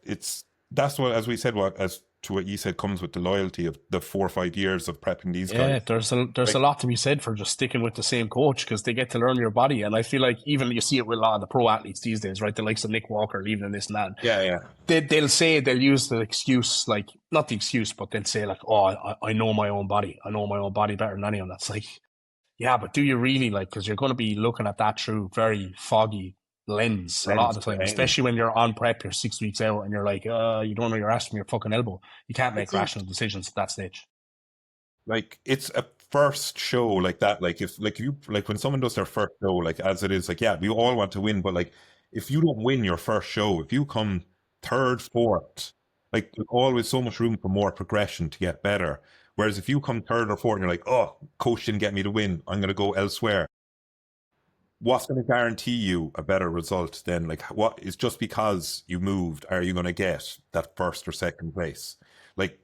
Speaker 2: that's what, as we said, as to what you said, comes with the loyalty of the 4 or 5 years of prepping these guys.
Speaker 1: Yeah, there's a lot to be said for just sticking with the same coach because they get to learn your body. And I feel like even you see it with a lot of the pro athletes these days, right? The likes of Nick Walker leaving and this and that.
Speaker 2: Yeah.
Speaker 1: They'll use the excuse, like, not the excuse, but they'll say like, oh, I know my own body. I know my own body better than anyone. That's like, yeah, but do you really? Like, because you're going to be looking at that through very foggy lens a lot of the time, especially when you're on prep, you're 6 weeks out and you're like, you don't know your ass from your fucking elbow. You can't make rational decisions at that stage. Like
Speaker 2: it's a first show like that. Like if you when someone does their first show, like as it is, like, yeah, we all want to win, but like if you don't win your first show, if you come 3rd, 4th, like there's always so much room for more progression to get better. Whereas if you come 3rd or 4th and you're like, oh, coach didn't get me to win, I'm going to go elsewhere. What's going to guarantee you a better result than like what is just because you moved, are you going to get that 1st or 2nd place? Like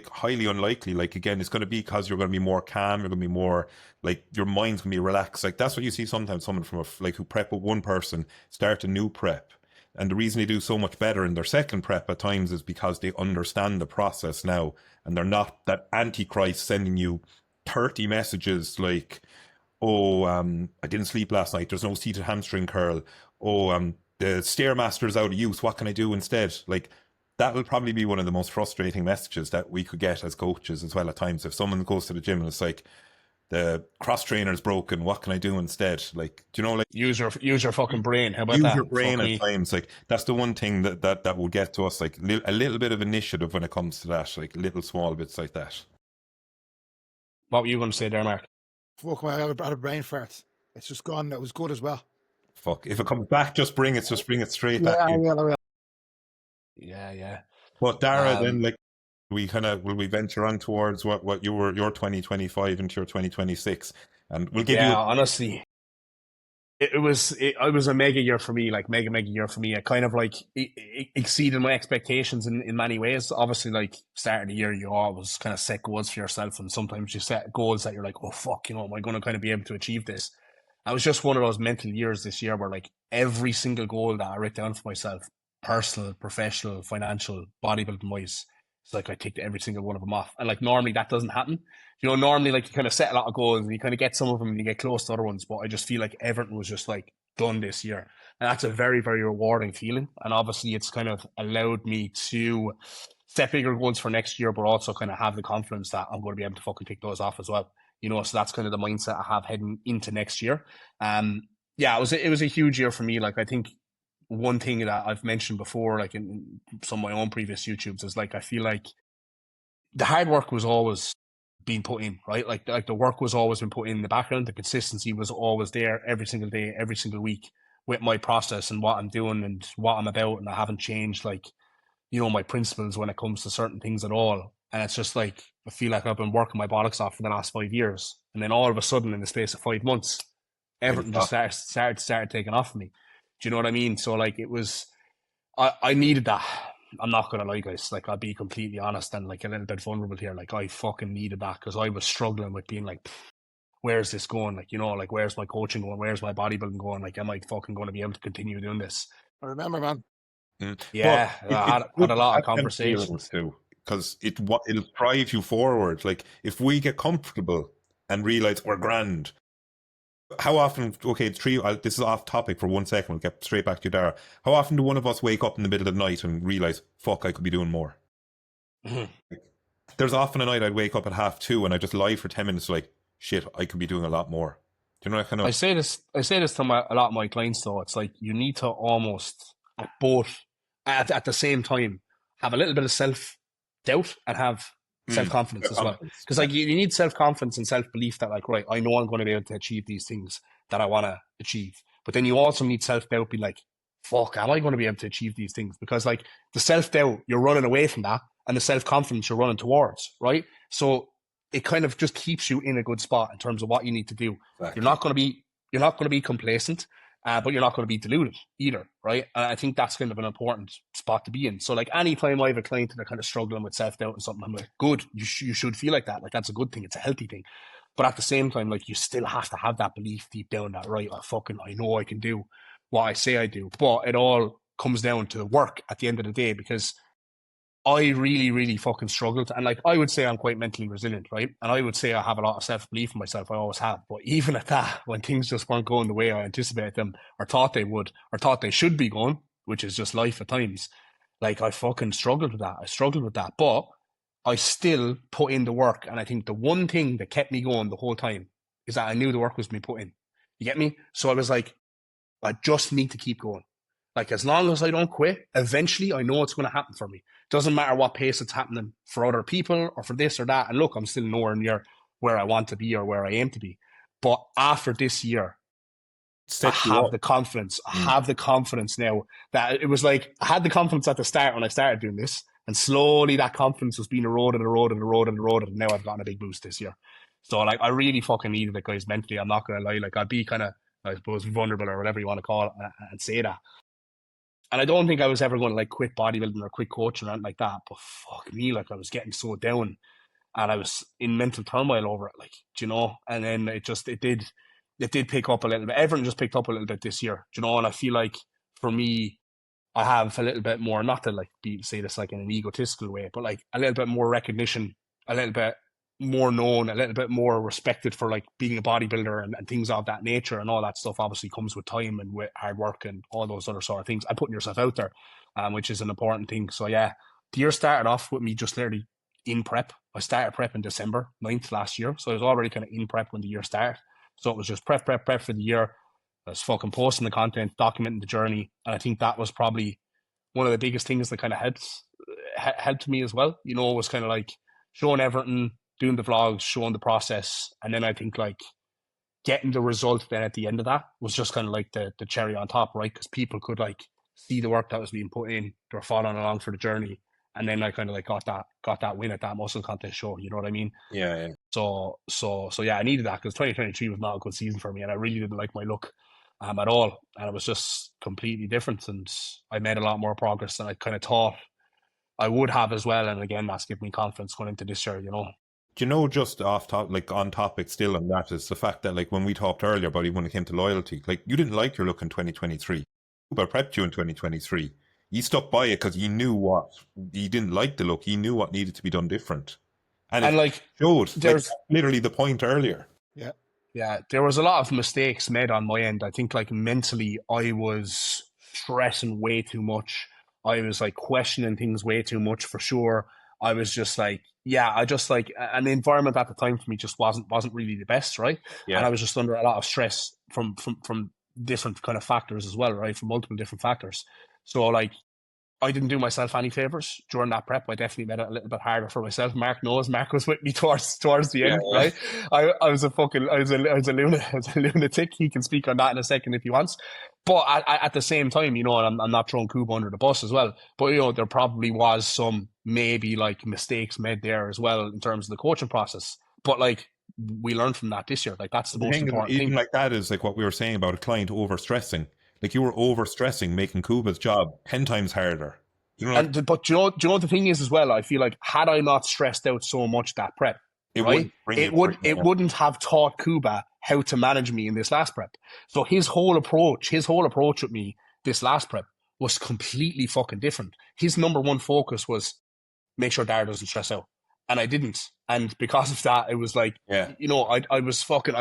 Speaker 2: highly unlikely. Like again, it's going to be because you're going to be more calm. You're going to be more like your mind's going to be relaxed. Like that's what you see sometimes someone from who prep with one person start a new prep. And the reason they do so much better in their second prep at times is because they understand the process now and they're not that antichrist sending you 30 messages like, oh, I didn't sleep last night. There's no seated hamstring curl. Oh, the Stairmaster's out of use. What can I do instead? Like, that will probably be one of the most frustrating messages that we could get as coaches as well at times. If someone goes to the gym and it's like, the cross trainer's broken, what can I do instead? Like, do you know, like,
Speaker 1: use your fucking brain. How about
Speaker 2: use
Speaker 1: that?
Speaker 2: your brain
Speaker 1: Fuck
Speaker 2: at
Speaker 1: me.
Speaker 2: times. Like, that's the one thing that will get to us, like a little bit of initiative when it comes to that, like little small bits like that.
Speaker 1: What were you going to say there, Mark?
Speaker 3: Fuck, I had a brain fart. It's just gone. It was good as well.
Speaker 2: Fuck, if it comes back, just bring it straight
Speaker 3: Yeah,
Speaker 2: at
Speaker 3: I
Speaker 2: you.
Speaker 3: will.
Speaker 1: Yeah.
Speaker 2: But Dara, then,
Speaker 1: Um,
Speaker 2: like, will we venture on towards what your 2025 into your 2026, and we'll give you
Speaker 1: yeah, honestly, it was a mega year for me, like mega year for me. I kind of like it exceeded my expectations in many ways. Obviously, like starting the year, you always kind of set goals for yourself, and sometimes you set goals that you're like, oh fuck, am I going to kind of be able to achieve this? I was just one of those mental years this year where like every single goal that I wrote down for myself, personal, professional, financial, bodybuilding wise, it's like I ticked every single one of them off. And like normally that doesn't happen. Normally like you kind of set a lot of goals and you kind of get some of them and you get close to other ones. But I just feel like everything was just like done this year. And that's a very, very rewarding feeling. And obviously it's kind of allowed me to set bigger goals for next year, but also kind of have the confidence that I'm going to be able to fucking tick those off as well. So that's kind of the mindset I have heading into next year. Yeah, it was a huge year for me. Like I think one thing that I've mentioned before, like in some of my own previous YouTubes, is like I feel like the hard work was always being put in, right? Like the work was always been put in the background. The consistency was always there every single day, every single week with my process and what I'm doing and what I'm about. And I haven't changed like, my principles when it comes to certain things at all. And it's just like, I feel like I've been working my bollocks off for the last 5 years. And then all of a sudden in the space of 5 months, everything just started taking off of me. Do you know what I mean? So like it was, I needed that. I'm not gonna lie, guys. Like I'll be completely honest and like a little bit vulnerable here. Like I fucking needed that because I was struggling with being like, where's this going? Like like where's my coaching going? Where's my bodybuilding going? Like am I fucking going to be able to continue doing this?
Speaker 3: I remember, man.
Speaker 1: Yeah,
Speaker 2: But
Speaker 1: I
Speaker 2: it's
Speaker 1: had
Speaker 2: good
Speaker 1: a
Speaker 2: to
Speaker 1: lot of
Speaker 2: have them
Speaker 1: conversations.
Speaker 2: feelings too, because it'll drive you forward. Like, if we get comfortable and realize we're grand, how often? Okay, this is off topic for 1 second. We'll get straight back to you, Dara. How often do one of us wake up in the middle of the night and realize, "Fuck, I could be doing more"? There's often a night I'd wake up at 2:30 and I just lie for 10 minutes, like, "Shit, I could be doing a lot more." Do you know that kind of?
Speaker 1: I say this to a lot of my clients though. It's like you need to almost at the same time have a little bit of self doubt and have self confidence as well. Because like you need self confidence and self belief that like, right, I know I'm going to be able to achieve these things that I want to achieve. But then you also need self doubt, be like, fuck, am I going to be able to achieve these things? Because like the self doubt, you're running away from that, and the self confidence you're running towards, right? So it kind of just keeps you in a good spot in terms of what you need to do.
Speaker 2: Exactly.
Speaker 1: You're not going to be complacent, but you're not going to be deluded either, right? And I think that's kind of an important spot to be in. So like anytime I have a client that are kind of struggling with self-doubt and something, I'm like, good, you should feel like that. Like that's a good thing. It's a healthy thing. But at the same time, like you still have to have that belief deep down that, right, I know I can do what I say I do. But it all comes down to work at the end of the day because I really, really fucking struggled. And like, I would say I'm quite mentally resilient, right? And I would say I have a lot of self-belief in myself. I always have. But even at that, when things just weren't going the way I anticipated them or thought they would or thought they should be going, which is just life at times, like I fucking struggled with that. I struggled with that. But I still put in the work. And I think the one thing that kept me going the whole time is that I knew the work was being put in. You get me? So I was like, I just need to keep going. Like as long as I don't quit, eventually I know it's going to happen for me. Doesn't matter what pace it's happening for other people or for this or that. And look, I'm still nowhere near where I want to be or where I aim to be. But after this year, I have the confidence. I have the confidence now that it was like I had the confidence at the start when I started doing this, and slowly that confidence was being eroded. And now I've gotten a big boost this year. So like I really fucking needed it, guys, mentally. I'm not gonna lie. Like I'd be kind of, I suppose, vulnerable or whatever you want to call it, and say that. And I don't think I was ever going to like quit bodybuilding or quit coaching or anything like that. But fuck me, like I was getting so down and I was in mental turmoil over it, like, and then it did pick up a little bit. Everything just picked up a little bit this year, and I feel like for me, I have a little bit more, not to like say this like in an egotistical way, but like a little bit more recognition, a little bit more known, a little bit more respected for like being a bodybuilder and things of that nature, and all that stuff obviously comes with time and with hard work and all those other sort of things, and putting yourself out there, which is an important thing. So yeah, the year started off with me just literally in prep. I started prep in December 9th last year, so I was already kind of in prep when the year started. So it was just prep for the year. I was fucking posting the content, documenting the journey, and I think that was probably one of the biggest things that kind of helped me as well. You know, it was kind of like showing everything, doing the vlogs, showing the process, and then I think like getting the result then at the end of that was just kind of like the cherry on top, right? Because people could like see the work that was being put in, they were following along for the journey, and then I kind of like got that win at that muscle contest show. You know what I mean?
Speaker 2: Yeah.
Speaker 1: So yeah, I needed that because 2023 was not a good season for me, and I really didn't like my look at all, and it was just completely different, and I made a lot more progress than I kind of thought I would have as well. And again, that's given me confidence going into this year, you know.
Speaker 2: Do you know, just off top, like on topic still on that, is the fact that like when we talked earlier about when it came to loyalty, like you didn't like your look in 2023, but prepped you in 2023. You stuck by it because you knew what you didn't like the look. You knew what needed to be done different, and it
Speaker 1: like
Speaker 2: showed.
Speaker 1: there's
Speaker 2: like, literally the point earlier.
Speaker 1: Yeah, there was a lot of mistakes made on my end. I think like mentally, I was stressing way too much. I was like questioning things way too much for sure. I was just like, yeah, I just like, and the environment at the time for me just wasn't really the best, right?
Speaker 2: Yeah.
Speaker 1: And I was just under a lot of stress from different kind of factors as well, right? From multiple different factors. So like I didn't do myself any favors during that prep. I definitely made it a little bit harder for myself. Mark knows. Mark was with me towards the end, right? I was a lunatic. He can speak on that in a second if he wants. But at the same time, you know, and I'm not throwing Kuba under the bus as well. But you know, there probably was some maybe like mistakes made there as well in terms of the coaching process. But like we learned from that this year. Like that's the most important thing.
Speaker 2: Even like that is like what we were saying about a client over stressing. Like you were over stressing, making Kuba's job 10 times harder. You know, like,
Speaker 1: but do you know what the thing is as well? I feel like had I not stressed out so much that prep, it wouldn't have taught Kuba how to manage me in this last prep. So his whole approach with me this last prep was completely fucking different. His number one focus was make sure Dara doesn't stress out. And I didn't. And because of that, it was like, you know, I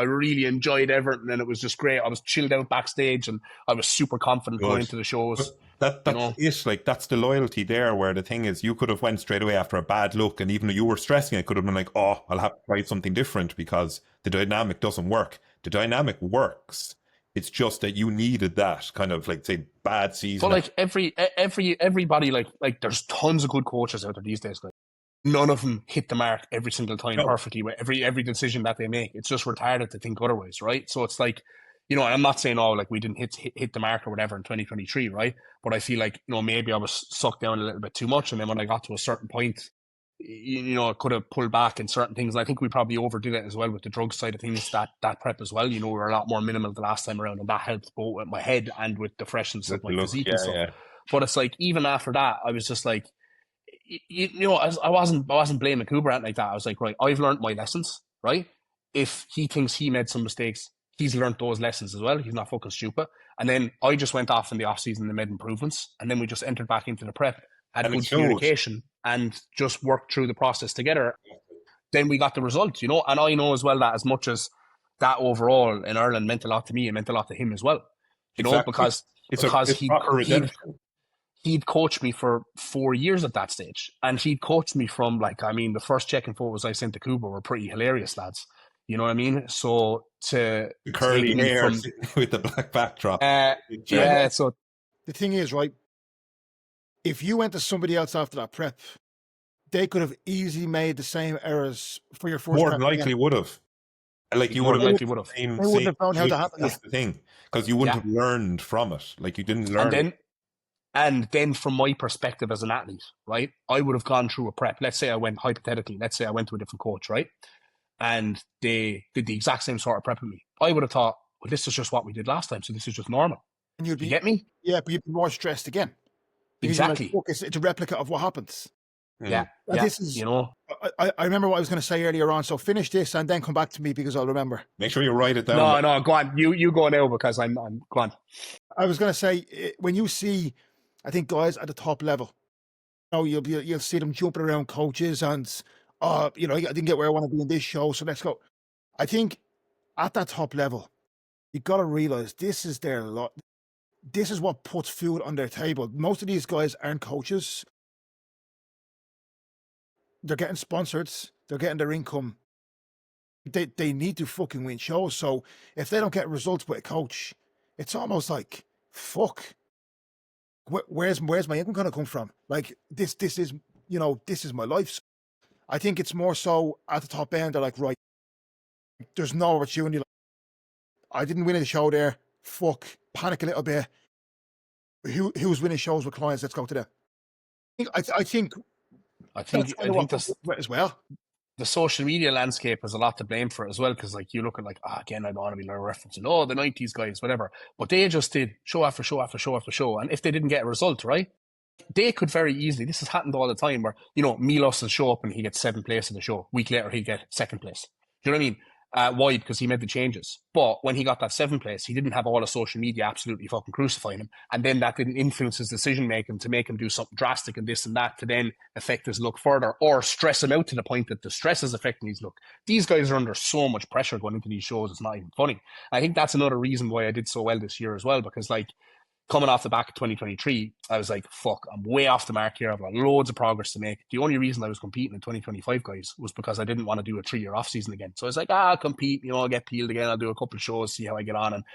Speaker 1: really enjoyed everything and it was just great. I was chilled out backstage and I was super confident going into the shows.
Speaker 2: That's it. Like, that's the loyalty there, where the thing is, you could have went straight away after a bad look, and even though you were stressing, it could have been like, oh, I'll have to try something different because the dynamic doesn't work. The dynamic works. It's just that you needed that kind of like, say, bad season.
Speaker 1: But like everybody, like there's tons of good coaches out there these days. Like, none of them hit the mark every single time perfectly with every decision that they make. It's just retarded to think otherwise, right? So it's like, you know, and I'm not saying, oh, like we didn't hit the mark or whatever in 2023, right? But I feel like, you know, maybe I was sucked down a little bit too much. And then when I got to a certain point, you know, I could have pulled back in certain things. And I think we probably overdid it as well with the drug side of things, that prep as well. You know, we were a lot more minimal the last time around, and that helped both with my head and with the freshness of my physique and stuff. Yeah. But it's like, even after that, I was just like, you know, I wasn't blaming Cooper like that. I was like, right, I've learned my lessons, right? If he thinks he made some mistakes, he's learned those lessons as well. He's not fucking stupid. And then I just went off in the off season and made improvements, and then we just entered back into the prep, had good communication, and just worked through the process together. Then we got the result, you know. And I know as well that as much as that overall in Ireland meant a lot to me, it meant a lot to him as well, you know, because he'd coached me for 4 years at that stage. And he'd coached me from, like, I mean, the first checking photos I sent to Cuba were pretty hilarious, lads. You know what I mean? So to
Speaker 2: the curly hair with the black backdrop.
Speaker 1: Yeah, so
Speaker 3: the thing is, right, if you went to somebody else after that prep, they could have easily made the same errors for your first
Speaker 2: More
Speaker 3: prep.
Speaker 2: than likely would have. Like you would have.
Speaker 3: They wouldn't have known how to happen.
Speaker 2: That's the thing. Because you wouldn't have learned from it. Like you didn't learn.
Speaker 1: And then from my perspective as an athlete, right, I would have gone through a prep. Let's say I went to a different coach, right? And they did the exact same sort of prep with me. I would have thought, well, this is just what we did last time, so this is just normal.
Speaker 3: And you
Speaker 1: get me?
Speaker 3: Yeah, but you'd be more stressed again.
Speaker 1: Exactly.
Speaker 3: Like, it's a replica of what happens.
Speaker 1: Yeah.
Speaker 3: This is,
Speaker 1: you know.
Speaker 3: I remember what I was going to say earlier on, so finish this and then come back to me because I'll remember.
Speaker 2: Make sure you write it down.
Speaker 1: No, go on. You go now because I'm go on.
Speaker 3: I was going to say, when you see, I think, guys at the top level, you know, you'll see them jumping around coaches and you know, I didn't get where I want to be in this show, so let's go. I think at that top level, you got to realize this is their lot. This is what puts food on their table. Most of these guys aren't coaches. They're getting sponsored. They're getting their income. They need to fucking win shows. So if they don't get results with a coach, it's almost like, fuck. Where's my income gonna come from? Like this is, you know, this is my life. So I think it's more so at the top end. They're like, right, there's no opportunity. I didn't win a show there. Fuck, panic a little bit. Who's winning shows with clients? Let's go to them. I think
Speaker 1: I
Speaker 3: that's
Speaker 1: think
Speaker 3: kind
Speaker 1: I
Speaker 3: of
Speaker 1: think
Speaker 3: what
Speaker 1: this
Speaker 3: as well.
Speaker 1: the social media landscape has a lot to blame for it as well, because like you look at like again, I don't want to be referencing the '90s guys, whatever, but they just did show after show after show after show, and if they didn't get a result, right, they could very easily. This has happened all the time where Milos will show up and he gets 7th place in the show. Week later, he'd get 2nd place. Do you know what I mean? Why? Because he made the changes. But when he got that 7th place, he didn't have all of social media absolutely fucking crucifying him. And then that didn't influence his decision making to make him do something drastic and this and that to then affect his look further or stress him out to the point that the stress is affecting his look. These guys are under so much pressure going into these shows, it's not even funny. I think that's another reason why I did so well this year as well, because like, coming off the back of 2023, I was like, fuck, I'm way off the mark here. I've got loads of progress to make. The only reason I was competing in 2025, guys, was because I didn't want to do a 3-year off season again. So I was like, I'll compete, I'll get peeled again. I'll do a couple of shows, see how I get on. And,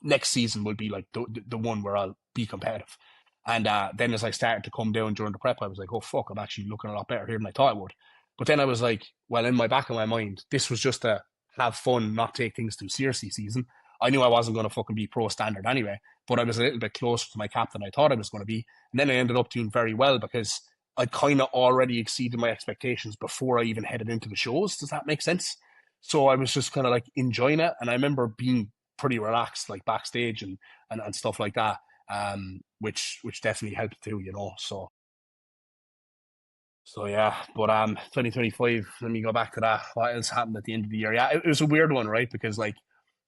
Speaker 1: next season will be like the one where I'll be competitive. And then as I started to come down during the prep, I was like, oh, fuck, I'm actually looking a lot better here than I thought I would. But then I was like, well, in my back of my mind, this was just a have fun, not take things too seriously season. I knew I wasn't going to fucking be pro standard anyway, but I was a little bit closer to my cap than I thought I was going to be. And then I ended up doing very well because I kind of already exceeded my expectations before I even headed into the shows. Does that make sense? So I was just kind of like enjoying it. And I remember being pretty relaxed, like backstage and stuff like that, which definitely helped too, So yeah, but 2025, let me go back to that. What else happened at the end of the year? Yeah, it was a weird one, right? Because like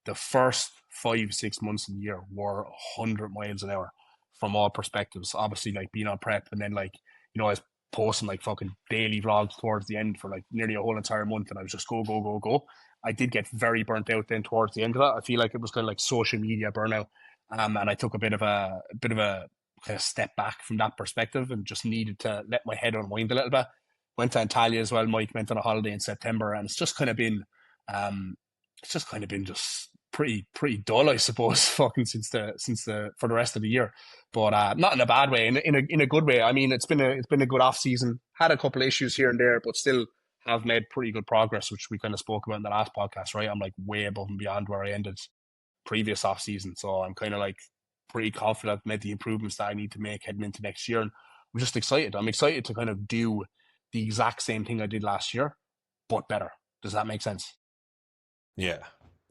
Speaker 1: the first 5-6 months of the year were 100 miles an hour from all perspectives. Obviously, like being on prep, and then like I was posting like fucking daily vlogs towards the end for like nearly a whole entire month, and I was just go go go go. I did get very burnt out then towards the end of that. I feel like it was kind of like social media burnout, and I took a bit of a kind of step back from that perspective and just needed to let my head unwind a little bit. Went to Antalya as well. Mike went on a holiday in September, and it's just kind of been just pretty dull, I suppose, fucking since the for the rest of the year. But not in a bad way, in a good way. I mean, it's been a good off season. Had a couple of issues here and there, but still have made pretty good progress, which we kind of spoke about in the last podcast, right? I'm like way above and beyond where I ended previous off season, so I'm kind of like pretty confident I've made the improvements that I need to make heading into next year, and I'm just excited. I'm excited to kind of do the exact same thing I did last year, but better. Does that make sense?
Speaker 2: Yeah,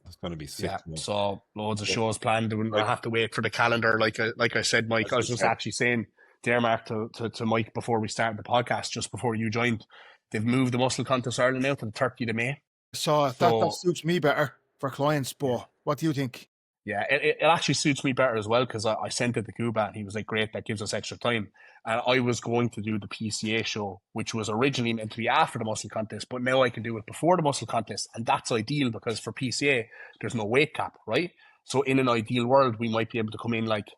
Speaker 2: it's going to be sick.
Speaker 1: Yeah,
Speaker 2: Man.
Speaker 1: so loads of shows planned. I have to wait for the calendar. Like I said, Mike, I was just actually saying there, Mark, to Mike before we started the podcast, just before you joined, they've moved the Muscle Contest Ireland now to the 30th of May.
Speaker 3: So that suits me better for clients, but what do you think?
Speaker 1: Yeah, it actually suits me better as well, because I sent it to Cuba and he was like, great, that gives us extra time. And I was going to do the PCA show, which was originally meant to be after the muscle contest, but now I can do it before the muscle contest. And that's ideal because for PCA, there's no weight cap, right? So in an ideal world, we might be able to come in like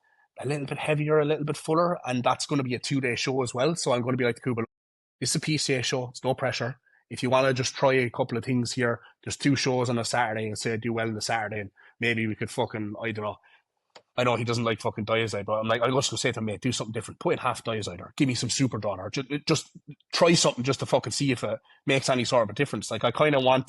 Speaker 1: a little bit heavier, a little bit fuller. And that's going to be a 2-day show as well. So I'm going to be like, Cuba, this is a PCA show. It's no pressure. If you want to just try a couple of things here, there's 2 shows on a Saturday, and say I do well on the Saturday, and maybe we could fucking, I don't know. I know he doesn't like fucking Diazide, but I'm like, I was going to say to him, mate, do something different. Put in half Diazide, or give me some Super Dawn, or just try something just to fucking see if it makes any sort of a difference. Like, I kind of I'm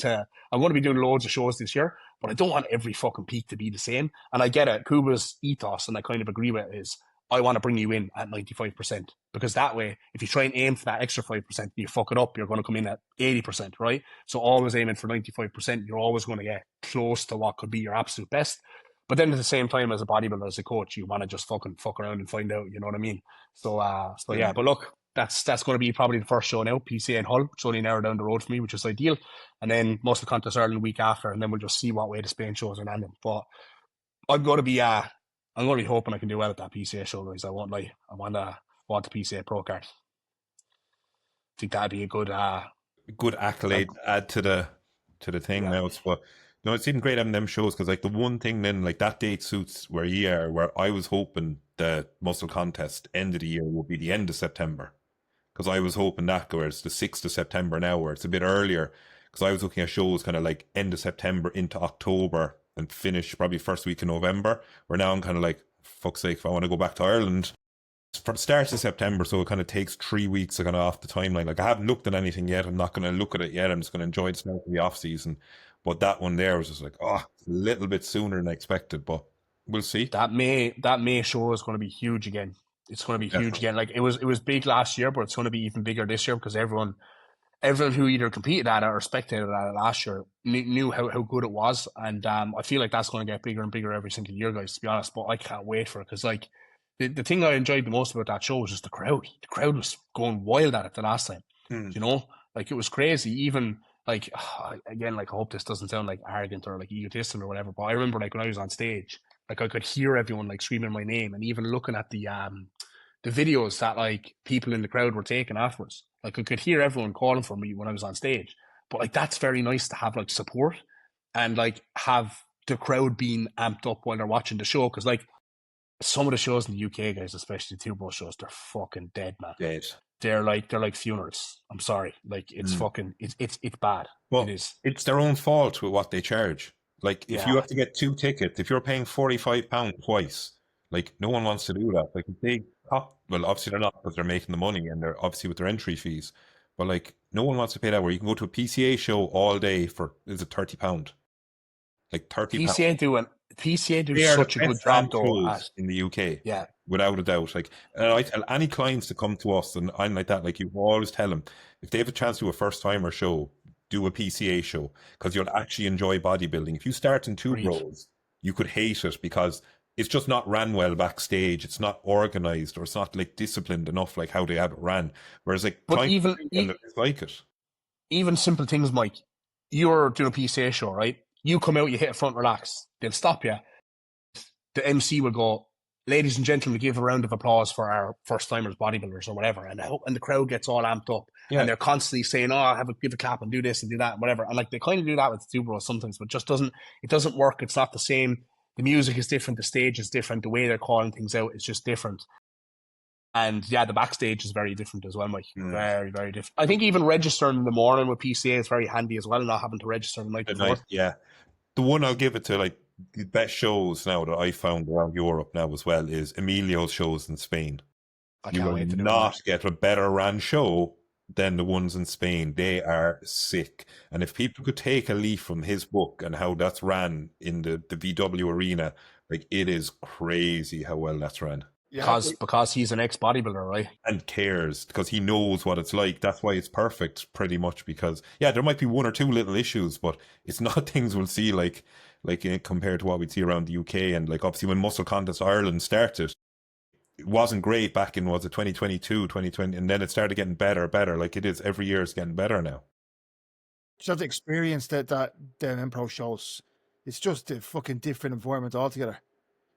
Speaker 1: going to be doing loads of shows this year, but I don't want every fucking peak to be the same. And I get it. Kuba's ethos, and I kind of agree with it, is I want to bring you in at 95%, because that way, if you try and aim for that extra 5%, you fuck it up, you're going to come in at 80%, right? So always aiming for 95%, you're always going to get close to what could be your absolute best. But then at the same time, as a bodybuilder, as a coach, you want to just fucking fuck around and find out, you know what I mean? So yeah, but look, that's going to be probably the first show now, PCA in Hull, which is only an hour down the road for me, which is ideal. And then Muscle Contest Ireland the week after, and then we'll just see what way the Spain shows are landing. But I'm going to be hoping I can do well at that PCA show, guys. I won't lie. I want the PCA Pro card. I think that'd be a good
Speaker 2: good
Speaker 1: Like,
Speaker 2: accolade to add to the thing
Speaker 1: yeah,
Speaker 2: now. But no, it's even great having them shows because like the one thing then like that date suits where you are. Where I was hoping the muscle contest end of the year would be the end of September because I was hoping that where it's the 6th of September now, where it's a bit earlier. Because I was looking at shows kind of like end of September into October and finish probably first week in November. Where now I'm kind of like, fuck's sake, if I want to go back to Ireland, from start of September, so it kind of takes 3 weeks kind of off the timeline. Like I haven't looked at anything yet. I'm not going to look at it yet. I'm just going to enjoy it now for the off season. But that one there was just like, oh, a little bit sooner than I expected. But we'll see.
Speaker 1: that May show is going to be huge again. It's going to be huge
Speaker 2: Definitely.
Speaker 1: again. Like it was big last year, but it's going to be even bigger this year because everyone who either competed at it or spectated at it last year knew how good it was. And I feel like that's going to get bigger and bigger every single year, guys, to be honest. But I can't wait for it because, like, the thing I enjoyed the most about that show was just the crowd. The crowd was going wild at it the last time,
Speaker 2: Mm.
Speaker 1: you know? Like, it was crazy. Even, like, again, like, I hope this doesn't sound like arrogant or like egotistical or whatever, but I remember, like, when I was on stage, like, I could hear everyone, like, screaming my name and even looking at the videos that like people in the crowd were taking afterwards. Like I could hear everyone calling for me when I was on stage. But like that's very nice to have like support and like have the crowd being amped up while they're watching the show. Cause like some of the shows in the UK, guys, especially the two bro shows, they're fucking dead, man.
Speaker 2: Dead.
Speaker 1: They're like funerals. I'm sorry. Like it's
Speaker 2: Mm.
Speaker 1: fucking it's bad. It
Speaker 2: Well,
Speaker 1: is.
Speaker 2: it's their own fault with what they charge. Like, if you
Speaker 1: Yeah.
Speaker 2: have to get 2 tickets, if you're paying £45 twice, like, no one wants to do that. Like, if they, well, obviously they're not because they're making the money and they're obviously with their entry fees. But, like, no one wants to pay that where you can go to a PCA show all day for, is it £30? Like, £30.
Speaker 1: PCA doing PCA do
Speaker 2: They are the
Speaker 1: such a good
Speaker 2: best
Speaker 1: job
Speaker 2: rant
Speaker 1: though at
Speaker 2: shows in the UK,
Speaker 1: yeah.
Speaker 2: without a doubt. Like, and I tell any clients to come to us, and I'm like that. Like, you always tell them if they have a chance to do a first timer show, do a PCA show because you'll actually enjoy bodybuilding. If you start in two
Speaker 1: Agreed.
Speaker 2: bros, you could hate it because it's just not ran well backstage. It's not organized or it's not like disciplined enough, like how they have it ran. Whereas like
Speaker 1: But
Speaker 2: clients
Speaker 1: even
Speaker 2: and it's like it.
Speaker 1: even simple things, Mike. You're doing a PCA show, right? You come out, you hit a front relax. They'll stop you. The MC will go, ladies and gentlemen, give a round of applause for our first timers, bodybuilders, or whatever. And the crowd gets all amped up.
Speaker 2: Yeah,
Speaker 1: And they're constantly saying, oh, give a clap and do this and do that and whatever. And like they kind of do that with the two bros sometimes, but it doesn't work. It's not the same. The music is different. The stage is different. The way they're calling things out is just different. And yeah, the backstage is very different as well, Mike.
Speaker 2: mm.
Speaker 1: Very, very different. I think even registering in the morning with PCA is very handy as well, not having to register the night
Speaker 2: The
Speaker 1: before.
Speaker 2: night, yeah. The one I'll give it to, like the best shows now that I found around Europe now as well, is Emilio's shows in Spain.
Speaker 1: I
Speaker 2: You
Speaker 1: can't
Speaker 2: will
Speaker 1: wait to do one.
Speaker 2: not get a better ran show than the ones in Spain. They are sick. And if people could take a leaf from his book and how that's ran in the VW arena, like it is crazy how well that's ran.
Speaker 3: Yeah,
Speaker 1: Because he's an ex bodybuilder, right?
Speaker 2: And cares because he knows what it's like. That's why it's perfect, pretty much. Because yeah, there might be one or two little issues, but it's not things we'll see like compared to what we'd see around the UK. And like obviously when Muscle Contest Ireland started, it wasn't great back in, was it 2022, 2020, and then it started getting better. Like it is every year, it's getting better now.
Speaker 3: just have to experience that them improv shows. It's just a fucking different environment altogether.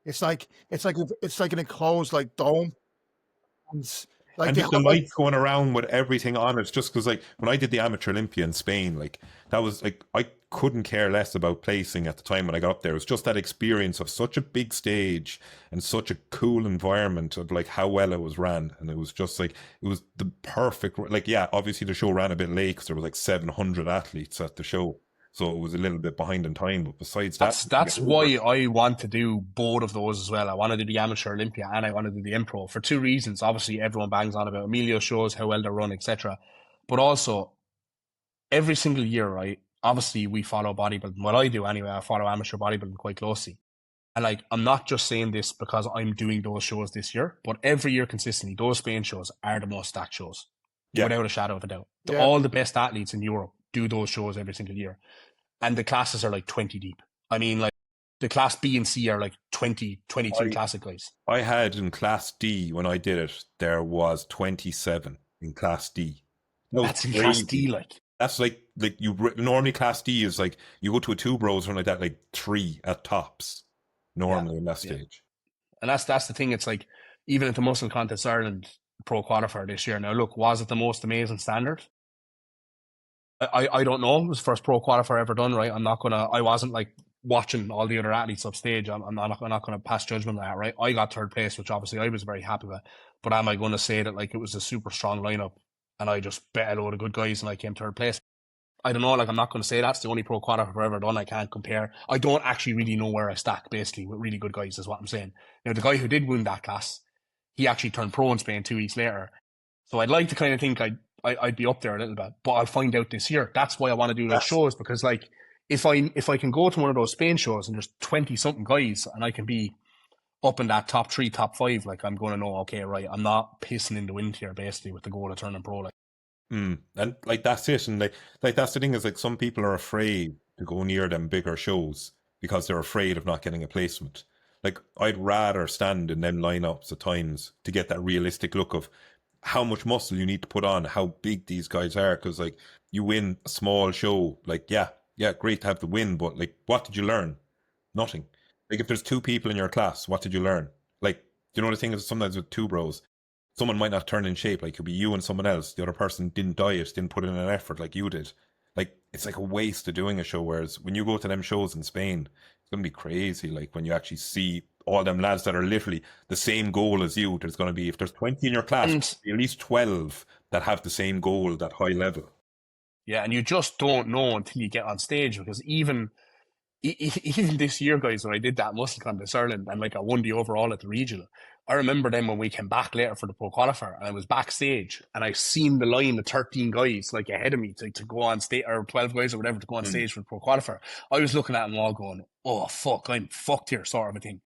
Speaker 3: It's like an enclosed like dome. And like
Speaker 2: And
Speaker 3: they
Speaker 2: just the
Speaker 3: have like
Speaker 2: lights going around with everything on it, just because like when I did the Amateur Olympia in Spain, like that was like I couldn't care less about placing at the time when I got up there. It was just that experience of such a big stage and such a cool environment of like how well it was ran, and it was just like it was the perfect. Like yeah, obviously the show ran a bit late because there was like 700 athletes at the show, so it was a little bit behind in time. But besides that,
Speaker 1: That's why I want to do both of those as well. I want to do the amateur Olympia and I want to do the Impro for two reasons. Obviously, everyone bangs on about Emilio shows, how well they run, etc. But also, every single year, right? Obviously, we follow bodybuilding. Well, I do anyway. I follow amateur bodybuilding quite closely. And like, I'm not just saying this because I'm doing those shows this year, but every year consistently, those Spain shows are the most stacked shows,
Speaker 2: yeah,
Speaker 1: without a shadow of a doubt.
Speaker 3: yeah.
Speaker 1: All the best athletes in Europe do those shows every single year. And the classes are like 20 deep. I mean, like, the class B and C are like 20, 22 classic guys.
Speaker 2: I had in Class D when I did it, there was 27 in Class D. That was
Speaker 1: That's in class
Speaker 2: crazy.
Speaker 1: D, like.
Speaker 2: That's like you normally Class D is like you go to a two bros or something like that, like three at tops normally in that
Speaker 1: Yeah.
Speaker 2: stage.
Speaker 1: And that's the thing. It's like, even at the Muscle Contest Ireland Pro Qualifier this year. Now, look, was it the most amazing standard? I don't know. It was the first pro qualifier ever done, right? I wasn't like watching all the other athletes upstage. I'm not gonna pass judgment on that, right? I got third place, which obviously I was very happy with. But am I gonna say that like it was a super strong lineup and I just bet a load of good guys and I came third place? I don't know, like I'm not gonna say that's the only pro qualifier I've ever done. I can't compare. I don't actually really know where I stack basically with really good guys, is what I'm saying. Now the guy who did win that class, he actually turned pro in Spain 2 weeks later. So I'd like to kind of think I'd be up there a little bit, but I'll find out this year. That's why I want to do those shows, because like if I can go to one of those Spain shows and there's 20 something guys and I can be up in that top 3, top 5, like I'm going to know, okay, right, I'm not pissing in the wind here basically with the goal of turning pro. Like,
Speaker 2: And like that's it, and like that's the thing, is like some people are afraid to go near them bigger shows because they're afraid of not getting a placement. Like I'd rather stand in them lineups at times to get that realistic look of how much muscle you need to put on, how big these guys are, because like you win a small show, like yeah, great to have the win, but like what did you learn? Nothing. Like if there's 2 people in your class, what did you learn? Like, you know, the thing is sometimes with 2 bros, someone might not turn in shape. Like it could be you and someone else. The other person didn't diet, didn't put in an effort like you did. Like it's like a waste of doing a show. Whereas when you go to them shows in Spain, it's gonna be crazy. Like when you actually see all them lads that are literally the same goal as you, there's gonna be, if there's 20 in your class,
Speaker 1: and
Speaker 2: at least 12 that have the same goal, that high level.
Speaker 1: yeah, and you just don't know until you get on stage, because even this year, guys, when I did that muscle contest Ireland and like I won the overall at the regional, I remember then when we came back later for the pro qualifier and I was backstage and I seen the line of 13 guys like ahead of me to go on stage, or 12 guys or whatever to go on stage for the pro qualifier. I was looking at them all going, oh fuck, I'm fucked here, sort of a thing.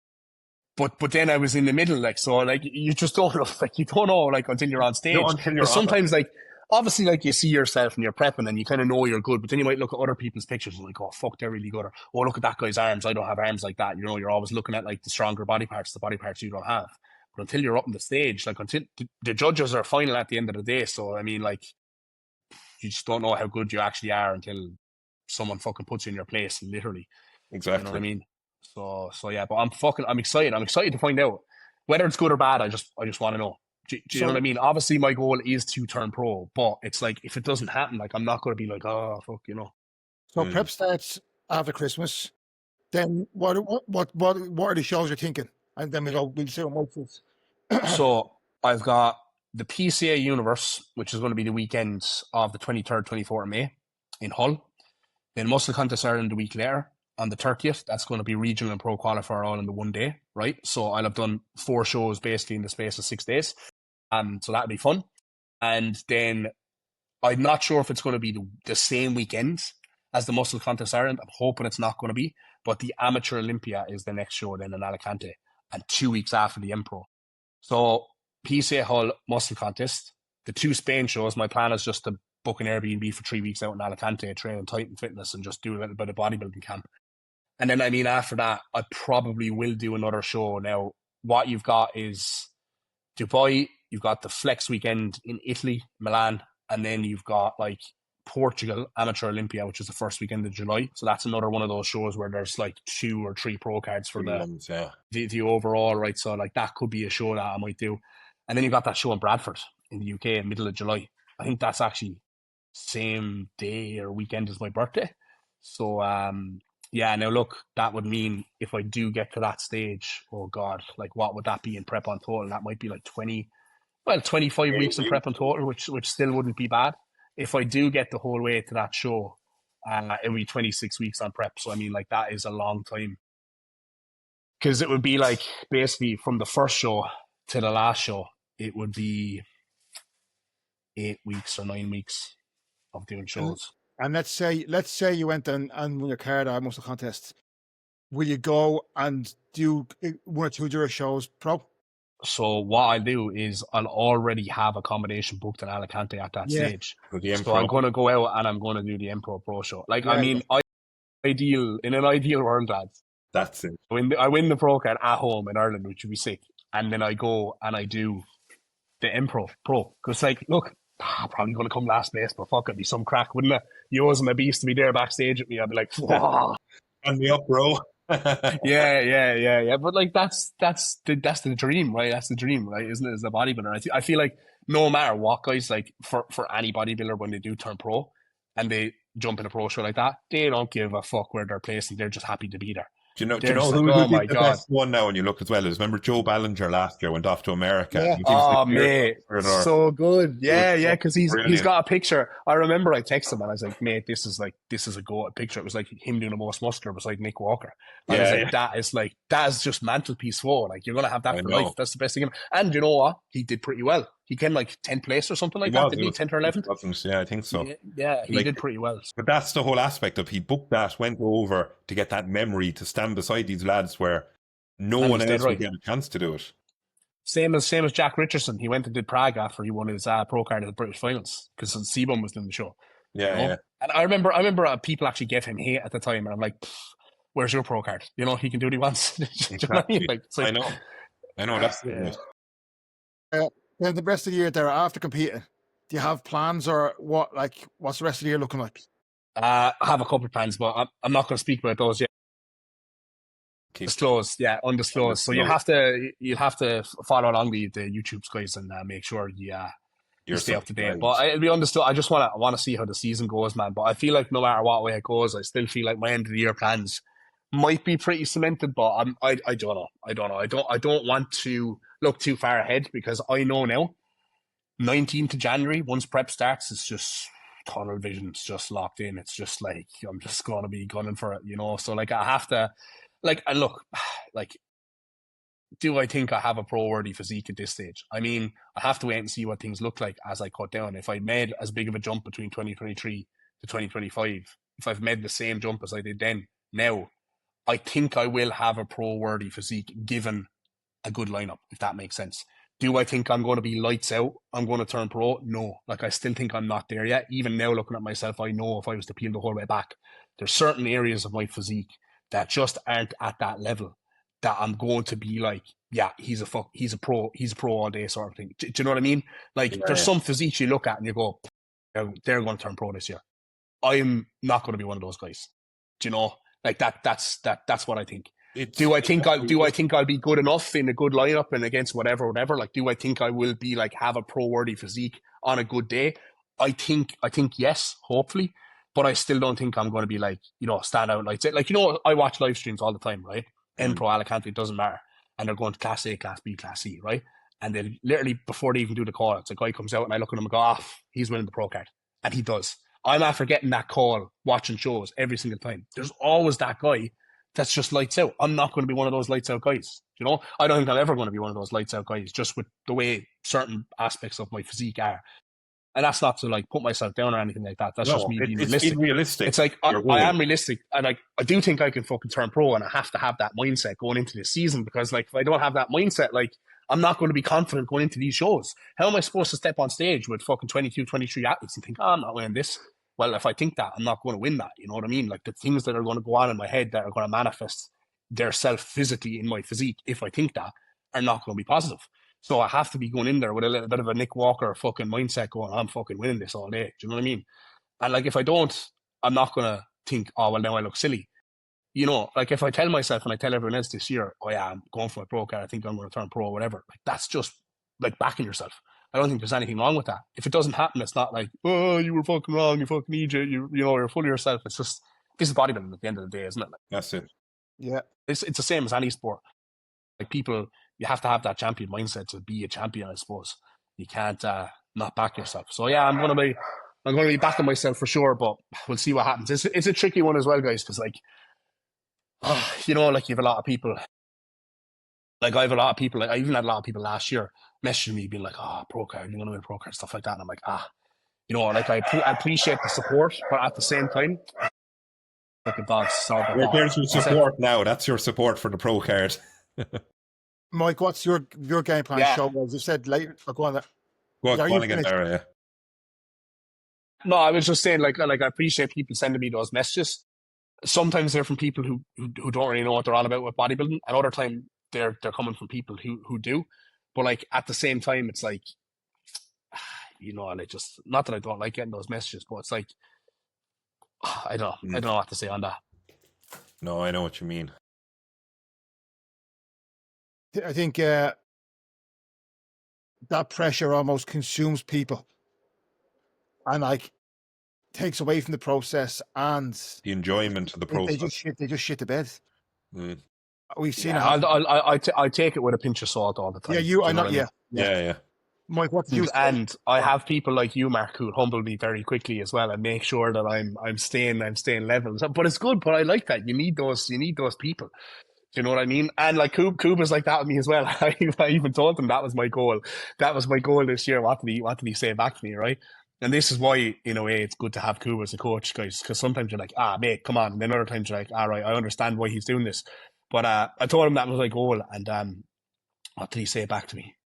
Speaker 1: But then I was in the middle, like, so like you just don't know, like you don't know like until you're on stage.
Speaker 2: No, until you're
Speaker 1: sometimes like obviously like you see yourself and you're prepping and you kind of know you're good, but then you might look at other people's pictures and like, oh fuck, they're really good, or oh look at that guy's arms, I don't have arms like that. You know, you're always looking at like the stronger body parts, the body parts you don't have. But until you're up on the stage, like until the judges are final at the end of the day, so I mean like you just don't know how good you actually are until someone fucking puts you in your place, literally.
Speaker 2: Exactly.
Speaker 1: You know what I mean? So yeah, but I'm excited. I'm excited to find out whether it's good or bad. I just want to know. Do you know what I mean? Obviously, my goal is to turn pro, but it's like if it doesn't happen, like I'm not going to be like, oh fuck, you know.
Speaker 3: So prep starts after Christmas. Then what are the shows you're thinking? And then we'll see what moves.
Speaker 1: So I've got the PCA Universe, which is going to be the weekends of the 23rd, 24th of May in Hull. Then Muscle Contest Ireland the week later on the 30th. That's going to be regional and pro qualifier all in the one day, right? So I'll have done 4 shows basically in the space of 6 days. So that'll be fun. And then I'm not sure if it's going to be the same weekend as the Muscle Contest Ireland. I'm hoping it's not going to be. But the Amateur Olympia is the next show then in Alicante, and 2 weeks after the M-Pro. So PCA Hull Muscle Contest, the 2 Spain shows, my plan is just to book an Airbnb for 3 weeks out in Alicante, train in Titan Fitness and just do a little bit of bodybuilding camp. And then, I mean, after that, I probably will do another show. Now, what you've got is Dubai, you've got the Flex weekend in Italy, Milan, and then you've got like Portugal Amateur Olympia, which is the first weekend of July. So that's another one of those shows where there's like 2 or 3 pro cards for the overall, right? So like that could be a show that I might do. And then you've got that show in Bradford in the UK in middle of July. I think that's actually same day or weekend as my birthday. So yeah, now look, that would mean if I do get to that stage, oh God, like what would that be in prep on total? That might be like 25 weeks in prep on total, which still wouldn't be bad. If I do get the whole way to that show, it'll be 26 weeks on prep. So I mean, like that is a long time. Because it would be like basically from the first show to the last show, it would be 8 weeks or 9 weeks of doing shows.
Speaker 3: And let's say you went and won your card at Muscle Contest. Will you go and do 1 or 2 Dura shows pro?
Speaker 1: So what I'll do is I'll already have accommodation booked in Alicante at that stage. So I'm going to go out and I'm going to do the M-Pro Pro show. Like, I mean, in an ideal world, lads.
Speaker 2: That's it.
Speaker 1: I win the Pro card at home in Ireland, which would be sick. And then I go and I do the M-Pro Pro. Because, like, look, I'm probably going to come last place, but fuck, it'd be some crack, wouldn't it? You and my beast to be there backstage with me. I'd be like, wow.
Speaker 2: And me up, bro.
Speaker 1: yeah. But like that's the dream, right? That's the dream, right? Isn't it? As a bodybuilder, I feel like no matter what, guys, like for any bodybuilder when they do turn pro, and they jump in a pro show like that, they don't give a fuck where they're placing. They're just happy to be there.
Speaker 2: Do you
Speaker 1: They're
Speaker 2: know
Speaker 1: just like,
Speaker 2: who
Speaker 1: oh
Speaker 2: did
Speaker 1: my
Speaker 2: the
Speaker 1: God.
Speaker 2: best one now when you look as well? Is remember Joe Ballinger last year went off to America.
Speaker 3: Yeah.
Speaker 2: He was
Speaker 1: Oh,
Speaker 2: like,
Speaker 1: mate, so good. Yeah, yeah, because he's
Speaker 2: brilliant.
Speaker 1: got a picture. I remember I texted him and I was like, mate, this is a go picture. It was like him doing the most muscular beside Nick Walker. And I was like, that is just mantelpiece photo. Like, you're gonna have that
Speaker 2: I
Speaker 1: for
Speaker 2: know.
Speaker 1: life. That's the best thing. And you know what? He did pretty well. He came like 10th place or something like that. Didn't he? 10th or 11th?
Speaker 2: Yeah, I think so.
Speaker 1: Yeah, he
Speaker 2: Like,
Speaker 1: did pretty well.
Speaker 2: But that's the whole aspect of he booked that, went over to get that memory to stand beside these lads where no
Speaker 1: And
Speaker 2: one
Speaker 1: he's
Speaker 2: else
Speaker 1: dead
Speaker 2: would
Speaker 1: right.
Speaker 2: get a chance to do it.
Speaker 1: Same as Jack Richardson. He went and did Prague after he won his pro card at the British finals because Seaborn was doing the show.
Speaker 2: Yeah,
Speaker 1: You know?
Speaker 2: yeah.
Speaker 1: And I remember people actually gave him hate at the time, and I'm like, where's your pro card? You know, he can do what he wants. Do you know what I mean? Like, it's like,
Speaker 2: I know. That's
Speaker 1: yeah.
Speaker 3: Then the rest of the year there after competing, do you have plans or what? Like, what's the rest of the year looking like?
Speaker 1: I have a couple of plans, but I'm not going to speak about those yet. Undisclosed. So you'll have to follow along the YouTube guys and make sure you stay up to date. But it'll be understood. I just want to see how the season goes, man. But I feel like no matter what way it goes, I still feel like my end of the year plans might be pretty cemented. But I don't know. I don't want to look too far ahead because I know now, 19th of January, once prep starts, it's just tunnel vision. It's just locked in. It's just like I'm just going to be gunning for it, you know. So like I have to. Like, and look, like, do I think I have a pro-worthy physique at this stage? I mean, I have to wait and see what things look like as I cut down. If I made as big of a jump between 2023 to 2025, if I've made the same jump as I did then, now, I think I will have a pro-worthy physique given a good lineup, if that makes sense. Do I think I'm going to be lights out? I'm going to turn pro? No. Like, I still think I'm not there yet. Even now, looking at myself, I know if I was to peel the whole way back, there's certain areas of my physique that just aren't at that level that I'm going to be like, yeah, he's a pro all day sort of thing. Do you know what I mean? Like, there's some physiques you look at and you go, they're going to turn pro this year. I'm not going to be one of those guys. Do you know? Like that's what I think. Do I think I'll be good enough in a good lineup and against whatever? Like, do I think I will be like have a pro-worthy physique on a good day? I think yes, hopefully. But I still don't think I'm going to be like, you know, stand out like, I watch live streams all the time, right? Pro Alicante, it doesn't matter. And they're going to class A, class B, class C, right? And then literally before they even do the call, it's a guy comes out and I look at him and go, he's winning the pro card. And he does. I'm after getting that call, watching shows every single time. There's always that guy that's just lights out. I'm not going to be one of those lights out guys. You know, I don't think I'm ever going to be one of those lights out guys just with the way certain aspects of my physique are. And that's not to like put myself down or anything like that. That's just me being realistic.
Speaker 2: It's realistic.
Speaker 1: It's like I am realistic, and I do think I can fucking turn pro, and I have to have that mindset going into this season because like if I don't have that mindset, like I'm not going to be confident going into these shows. How am I supposed to step on stage with fucking 22, 23 athletes and think, I'm not winning this? Well, if I think that, I'm not going to win that. You know what I mean? Like the things that are going to go on in my head that are going to manifest their self physically in my physique, if I think that, are not going to be positive. So I have to be going in there with a little bit of a Nick Walker fucking mindset going, I'm fucking winning this all day. Do you know what I mean? And like, if I don't, I'm not going to think, oh, well, now I look silly. You know, like if I tell myself and I tell everyone else this year, oh yeah, I'm going for my pro card, I think I'm going to turn pro or whatever. Like that's just like backing yourself. I don't think there's anything wrong with that. If it doesn't happen, it's not like, oh, you were fucking wrong, you fucking idiot, you know, you're full of yourself. It's just, this is bodybuilding at the end of the day, isn't it? Like,
Speaker 2: that's it.
Speaker 3: Yeah.
Speaker 1: It's the same as any sport. Like people, you have to have that champion mindset to be a champion, I suppose. You can't not back yourself. So yeah, I'm going to be backing myself for sure, but we'll see what happens. It's a tricky one as well, guys, because like, you know, like you have a lot of people. Like I have a lot of people. Like I even had a lot of people last year messaging me, being like, pro card, you're going to win a pro card, stuff like that. And I'm like, you know, like I appreciate the support, but at the same time, like a dog.
Speaker 2: There's your support now. That's your support for the pro card.
Speaker 3: Mike, what's your game plan?
Speaker 1: Yeah.
Speaker 3: Show, as you said, later. Go on
Speaker 2: again, Dara.
Speaker 1: No, I was just saying, like I appreciate people sending me those messages. Sometimes they're from people who don't really know what they're on about with bodybuilding. Another time they're coming from people who do. But like at the same time, it's like, you know, and it just, not that I don't like getting those messages, but it's like, I don't know what to say on that.
Speaker 2: No, I know what you mean.
Speaker 3: I think that pressure almost consumes people. And like, takes away from the process and
Speaker 2: The enjoyment of the
Speaker 3: they
Speaker 2: process.
Speaker 3: just shit the bed.
Speaker 2: Mm.
Speaker 3: We've seen it
Speaker 1: Yeah,
Speaker 3: happen.
Speaker 1: I take it with a pinch of salt all the time.
Speaker 3: Yeah,
Speaker 1: Do
Speaker 3: I
Speaker 1: you
Speaker 3: know.
Speaker 1: what I mean?
Speaker 2: Yeah.
Speaker 3: Mike, what did you say?
Speaker 1: And I have people like you, Mark, who humble me very quickly as well and make sure that I'm staying level. But it's good. But I like that. You need those people. Do you know what I mean? And like Kuba's like that with me as well. I even told him that was my goal. That was my goal this year. What did he say back to me, right? And this is why, in a way, it's good to have Kuba as a coach, guys, because sometimes you're like, mate, come on. And then other times you're like, all right, I understand why he's doing this. But I told him that was my goal. And what did he say back to me?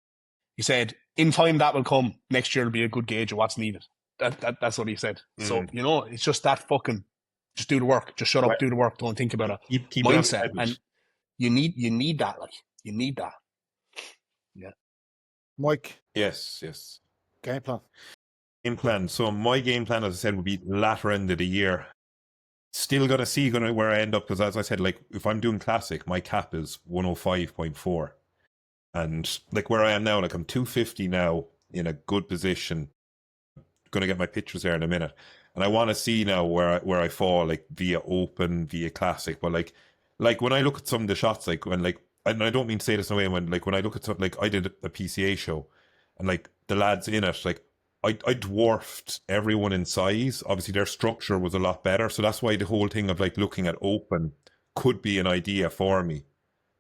Speaker 1: He said, in time that will come. Next year will be a good gauge of what's needed. That's what he said. So, it's just that fucking, just do the work. Just shut up, do the work. Don't think about it.
Speaker 2: Keep
Speaker 1: Mindset. And you need that, like, you need that. Yeah.
Speaker 3: Mike?
Speaker 2: Yes.
Speaker 3: Game plan.
Speaker 2: Game plan. So my game plan, as I said, would be latter end of the year. Still gonna see where I end up, because as I said, like, if I'm doing classic, my cap is 105.4. And like where I am now, like I'm 250 now, in a good position. Gonna get my pictures there in a minute. And I want to see now where I fall, like via open, via classic. But like when I look at some of the shots, like when, like, and I don't mean to say this in a way, when I look at something, like I did a PCA show, and like the lads in it, like I dwarfed everyone in size. Obviously their structure was a lot better, so that's why the whole thing of like looking at open could be an idea for me.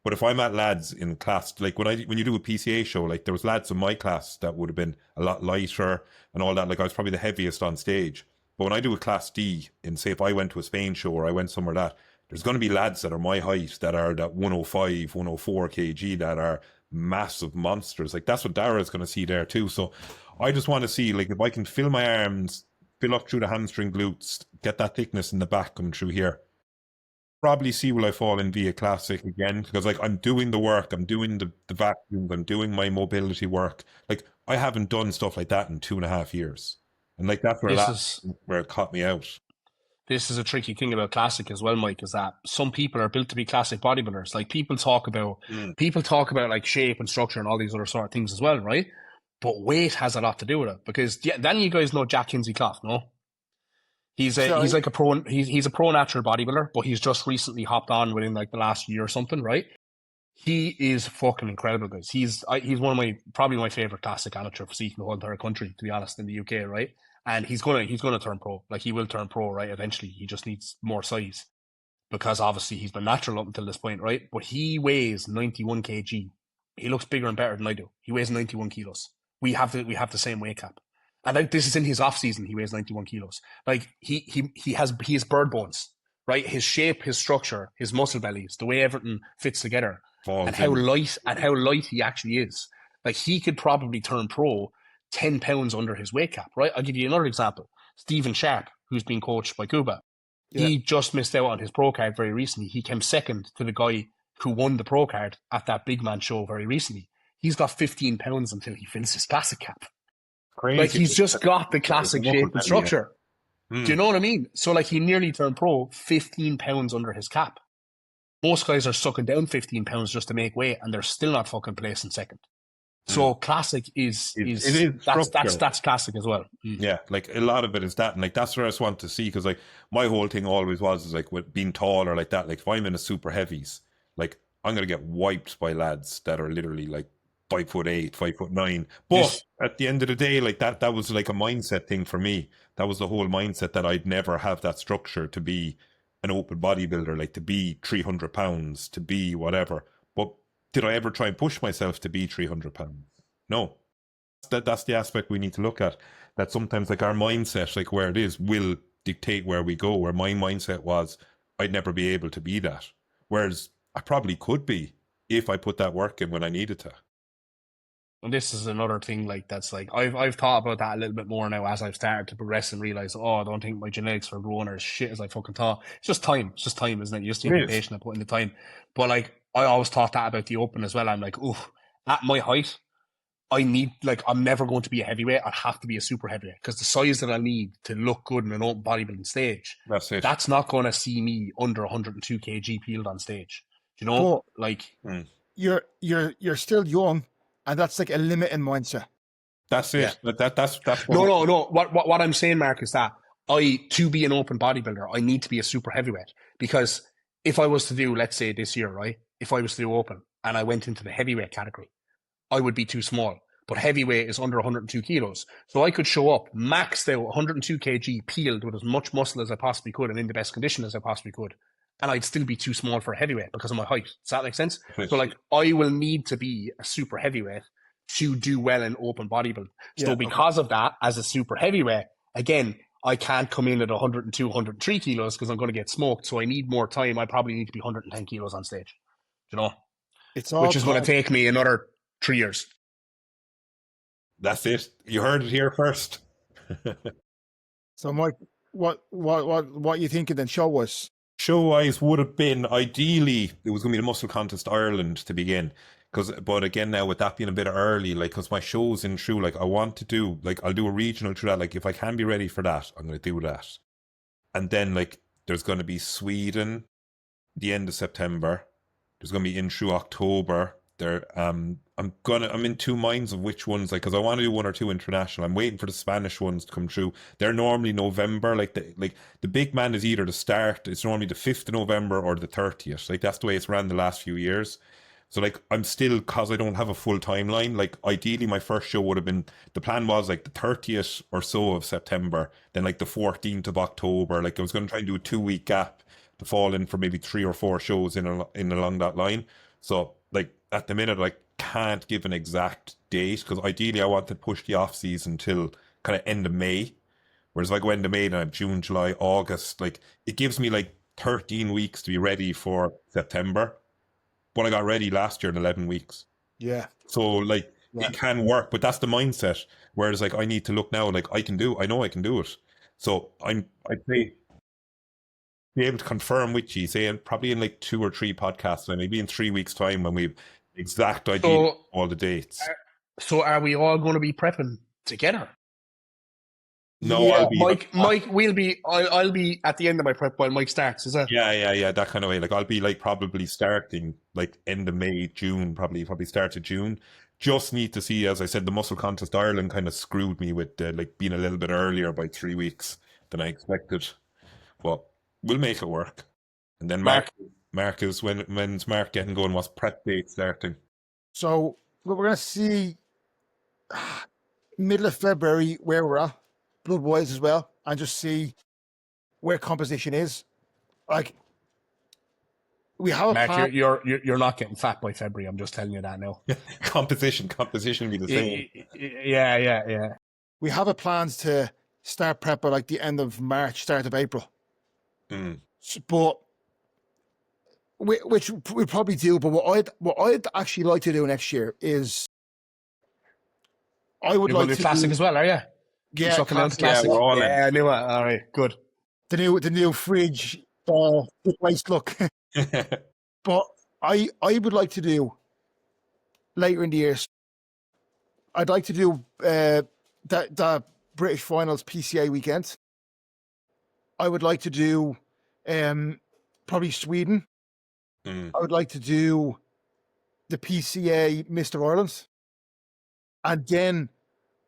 Speaker 2: But if I'm at lads in class, like when you do a PCA show, like there was lads in my class that would have been a lot lighter and all that. Like I was probably the heaviest on stage. But when I do a class D, and say if I went to a Spain show or I went somewhere that, there's going to be lads that are my height, that are that 105, 104 kg, that are massive monsters. Like that's what Dara's going to see there too. So I just want to see, like, if I can fill my arms, fill up through the hamstring glutes, get that thickness in the back coming through here. Probably see will I fall in via classic again, because like I'm doing the work, I'm doing the vacuums, I'm doing my mobility work. Like I haven't done stuff like that in 2.5 years, and like that's where it caught me out.
Speaker 1: This is a tricky thing about classic as well, Mike, is that some people are built to be classic bodybuilders. Like people talk about like shape and structure and all these other sort of things as well, right? But weight has a lot to do with it, because then you guys know Jack Kinsey Clough, no? He's like a pro. He's a pro natural bodybuilder, but he's just recently hopped on within like the last year or something, right? He is fucking incredible, guys. He's one of probably my favorite classic amateur physique in the whole entire country, to be honest, in the UK, right? And he's gonna turn pro. Like he will turn pro, right? Eventually, he just needs more size, because obviously he's been natural up until this point, right? But he weighs 91 kg. He looks bigger and better than I do. He weighs 91 kilos. We have the same weight cap. And like this is in his off season, he weighs 91 kilos. Like he has bird bones, right? His shape, his structure, his muscle bellies, the way everything fits together, and how light he actually is. Like he could probably turn pro 10 pounds under his weight cap, right? I'll give you another example. Stephen Sharp, who's been coached by Kuba, he just missed out on his pro card very recently. He came second to the guy who won the pro card at that big man show very recently. He's got 15 pounds until he fills his classic cap.
Speaker 2: Crazy.
Speaker 1: Like he's just got the classic shape and structure. Do you know what I mean? So like he nearly turned pro 15 pounds under his cap. Most guys are sucking down 15 pounds just to make weight, and they're still not fucking placing second. So classic is that's classic as well.
Speaker 2: Yeah, like a lot of it is that, and like that's what I just want to see, because like my whole thing always was is like with being tall or like that. Like if I'm in a super heavies, like I'm gonna get wiped by lads that are literally like 5'8", 5'9". But at the end of the day, like that was like a mindset thing for me. That was the whole mindset, that I'd never have that structure to be an open bodybuilder, like to be 300 pounds, to be whatever. But did I ever try and push myself to be 300 pounds? No. That's the aspect we need to look at. That sometimes like our mindset, like where it is, will dictate where we go. Where my mindset was, I'd never be able to be that. Whereas I probably could be if I put that work in when I needed to.
Speaker 1: And this is another thing, like that's like I've thought about that a little bit more now as I've started to progress and realize, I don't think my genetics are growing as shit as I fucking thought. It's just time, isn't it? You just need to be patient and put in the time. But like I always thought that about the open as well. I'm like, at my height, I'm never going to be a heavyweight. I have to be a super heavyweight, because the size that I need to look good in an open bodybuilding stage, that's not going to see me under 102 kg peeled on stage. You know,
Speaker 3: but
Speaker 1: like
Speaker 3: you're still young. And that's like a limiting mindset.
Speaker 2: That's it.
Speaker 3: Yeah.
Speaker 2: That's
Speaker 1: no. What I'm saying, Mark, is that to be an open bodybuilder, I need to be a super heavyweight. Because if I was to do, let's say this year, right, if I was to do open and I went into the heavyweight category, I would be too small. But heavyweight is under 102 kilos. So I could show up maxed out 102 kg, peeled with as much muscle as I possibly could and in the best condition as I possibly could. And I'd still be too small for a heavyweight because of my height. Does that make sense? So like I will need to be a super heavyweight to do well in open bodybuilding. So because of that, as a super heavyweight, again, I can't come in at 102, 103 kilos because I'm going to get smoked. So I need more time. I probably need to be 110 kilos on stage. You know? Which is going to take me another 3 years.
Speaker 2: That's it. You heard it here first.
Speaker 3: So, Mike, what are you thinking then? Show-wise?
Speaker 2: Show-wise would have been, ideally, it was going to be the Muscle Contest Ireland to begin. But again, now with that being a bit early, like, because my show's in through, like, I want to do, like, I'll do a regional through that. Like, if I can be ready for that, I'm going to do that. And then, like, there's going to be Sweden, the end of September. There's going to be in through October. I'm in two minds of which ones, like, because I want to do one or two international. I'm waiting for the Spanish ones to come through. They're normally November. Like the big man is either the start. It's normally the 5th of November or the 30th. Like that's the way it's ran the last few years. So like I'm still, because I don't have a full timeline. Like ideally, my first show would have been, the plan was like the 30th or so of September, then like the 14th of October. Like I was going to try and do a 2-week gap to fall in for maybe 3 or 4 shows in along that line. So like at the minute, I can't give an exact date because ideally I want to push the off season till kind of end of May. Whereas if I go end of May, then I have June, July, August. Like it gives me like 13 weeks to be ready for September. But I got ready last year in 11 weeks.
Speaker 3: Yeah.
Speaker 2: So like it can work, but that's the mindset. Whereas like I need to look now, like I know I can do it. So I'd say be able to confirm with you, say probably in like 2 or 3 podcasts, and maybe in 3 weeks' time when we've exact idea of all the dates.
Speaker 1: So are we all going to be prepping together?
Speaker 2: No,
Speaker 1: yeah, Mike will be. I'll be at the end of my prep while Mike starts. Is that?
Speaker 2: Yeah, that kind of way. Like I'll be like probably starting like end of May, June, probably start of June. Just need to see, as I said, the Muscle Contest Ireland kind of screwed me with like being a little bit earlier by 3 weeks than I expected. But we'll make it work. And then Mark is when's Mark getting going? What's prep date starting?
Speaker 3: So we're gonna see middle of February where we're at, blood wise as well, and just see where composition is. Like we have
Speaker 1: Mark,
Speaker 3: a plan.
Speaker 1: you're not getting fat by February. I'm just telling you that now.
Speaker 2: composition will be the same.
Speaker 1: Yeah.
Speaker 3: We have a plans to start prep by like the end of March, start of April. But which we probably do. But what I'd actually like to do next year is I would
Speaker 1: You're
Speaker 3: like
Speaker 1: going
Speaker 3: to
Speaker 1: do classic as well, are you?
Speaker 3: Yeah,
Speaker 1: classic.
Speaker 2: We're all in.
Speaker 1: I knew it. All right, good.
Speaker 3: The new fridge waste look. But I would like to do later in the year. I'd like to do that British Finals PCA weekend. I would like to do probably Sweden. I would like to do the PCA Mr. Ireland. And then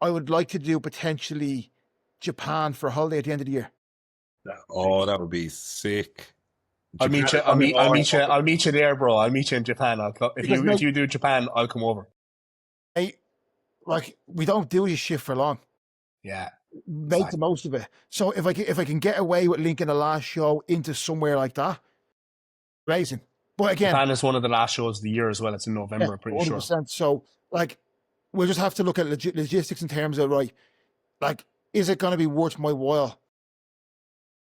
Speaker 3: I would like to do potentially Japan for a holiday at the end of the year.
Speaker 2: Oh, that would be sick.
Speaker 1: I'll meet you there, bro. I'll meet you in Japan. If you do Japan, I'll come over.
Speaker 3: Hey, like we don't do this shit for long.
Speaker 1: Yeah.
Speaker 3: Make the most of it. So if I can get away with linking the last show into somewhere like that, amazing. But again,
Speaker 1: Japan is one of the last shows of the year as well. It's in November, I'm pretty 100%.
Speaker 3: Sure. So like we'll just have to look at logistics in terms of like is it going to be worth my while?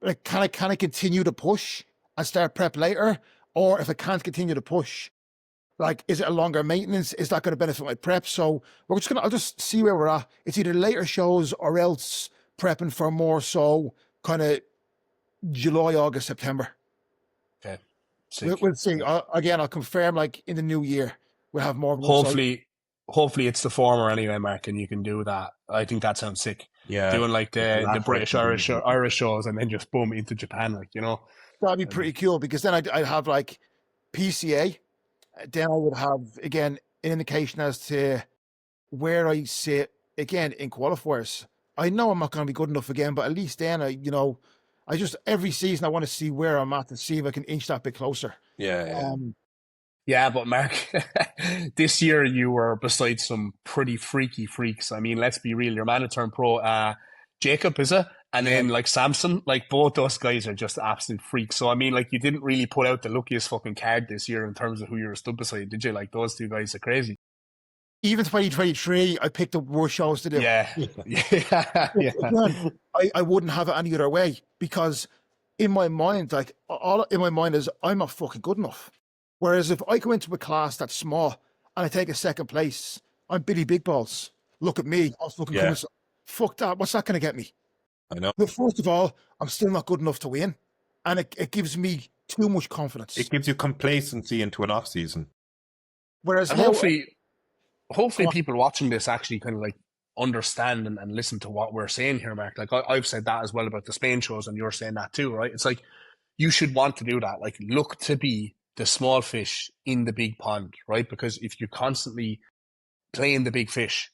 Speaker 3: Like can I continue to push and start prep later, or if I can't continue to push, like is it a longer maintenance? Is that going to benefit my prep? So I'll just see where we're at. It's either later shows or else prepping for more so kind of July, August, September.
Speaker 1: Okay.
Speaker 3: We'll see. I'll confirm like in the new year we'll have more.
Speaker 1: Hopefully it's the former anyway, Mark, and you can do that. I think that sounds sick.
Speaker 2: Yeah,
Speaker 1: doing like the British Irish shows and then just boom into Japan, like
Speaker 3: that'd be pretty cool because then I'd have like PCA. Then I would have again an indication as to where I sit again in qualifiers. I know I'm not going to be good enough again, but at least then, I just every season I want to see where I'm at to see if I can inch that bit closer.
Speaker 2: Yeah.
Speaker 1: Yeah, but Mark, this year you were beside some pretty freaky freaks. I mean, let's be real. Your man who turned pro, Jacob, is it? And
Speaker 3: Yeah.
Speaker 1: then like Samson, like both those guys are just absolute freaks. So I mean, like you didn't really put out the luckiest fucking card this year in terms of who you were stood beside, did you? Like those two guys are crazy.
Speaker 3: Even 2023, I picked up worse shows to do.
Speaker 1: Yeah, yeah.
Speaker 3: Again, I wouldn't have it any other way because in my mind, like all in my mind is I'm not fucking good enough. Whereas if I go into a class that's small and I take a second place, I'm Billy Big Balls. Look at me, I was fucking coming. Fuck that. What's that going to get me?
Speaker 2: I know.
Speaker 3: But first of all, I'm still not good enough to win, and it gives me too much confidence.
Speaker 2: It gives you complacency into an off season.
Speaker 3: Whereas
Speaker 1: And
Speaker 3: now,
Speaker 1: hopefully people watching this actually kind of like understand and listen to what we're saying here, Mark. Like I've said that as well about the Spain shows, and you're saying that too, right? It's like you should want to do that. Like look to be the small fish in the big pond, right? Because if you're constantly playing the big fish,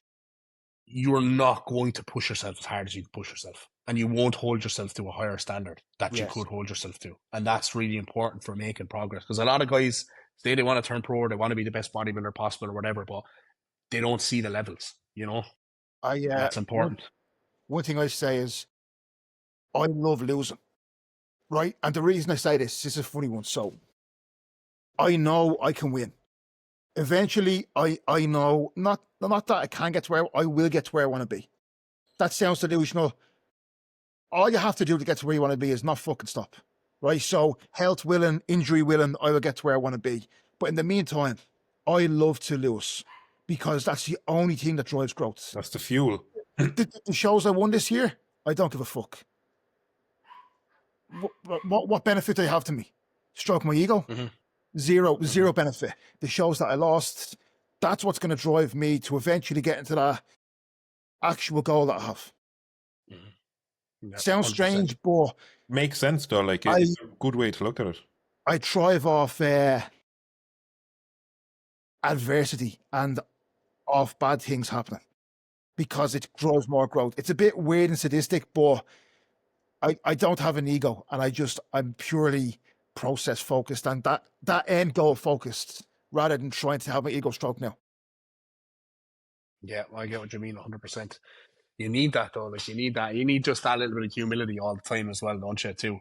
Speaker 1: you're not going to push yourself as hard as you can push yourself. And you won't hold yourself to a higher standard that you could hold yourself to. And that's really important for making progress. Because a lot of guys say they want to turn pro, they want to be the best bodybuilder possible or whatever, but they don't see the levels, you know? That's important.
Speaker 3: One thing I say is I love losing, right? And the reason I say this is a funny one. So I know I can win. Eventually, I know not that I can get to where I will get to where I want to be. That sounds delusional. All you have to do to get to where you want to be is not fucking stop, right? So health willing, injury willing, I will get to where I want to be. But in the meantime, I love to lose because that's the only thing that drives growth.
Speaker 2: That's the fuel.
Speaker 3: The shows I won this year, I don't give a fuck. What benefit do they have to me? Stroke my ego?
Speaker 1: Mm-hmm.
Speaker 3: Zero benefit. The shows that I lost, that's what's going to drive me to eventually get into that actual goal that I have.
Speaker 1: Mm-hmm. Yeah,
Speaker 3: Sounds
Speaker 1: 100%.
Speaker 3: strange, but
Speaker 2: makes sense though. Like it's a good way to look at it.
Speaker 3: I thrive off adversity and off bad things happening because it draws more growth. It's a bit weird and sadistic, but I don't have an ego, and I'm purely process focused and that end goal focused rather than trying to have my ego stroke now.
Speaker 1: Yeah, I get what you mean 100%. You need that though, like you need just that little bit of humility all the time as well, don't you, too?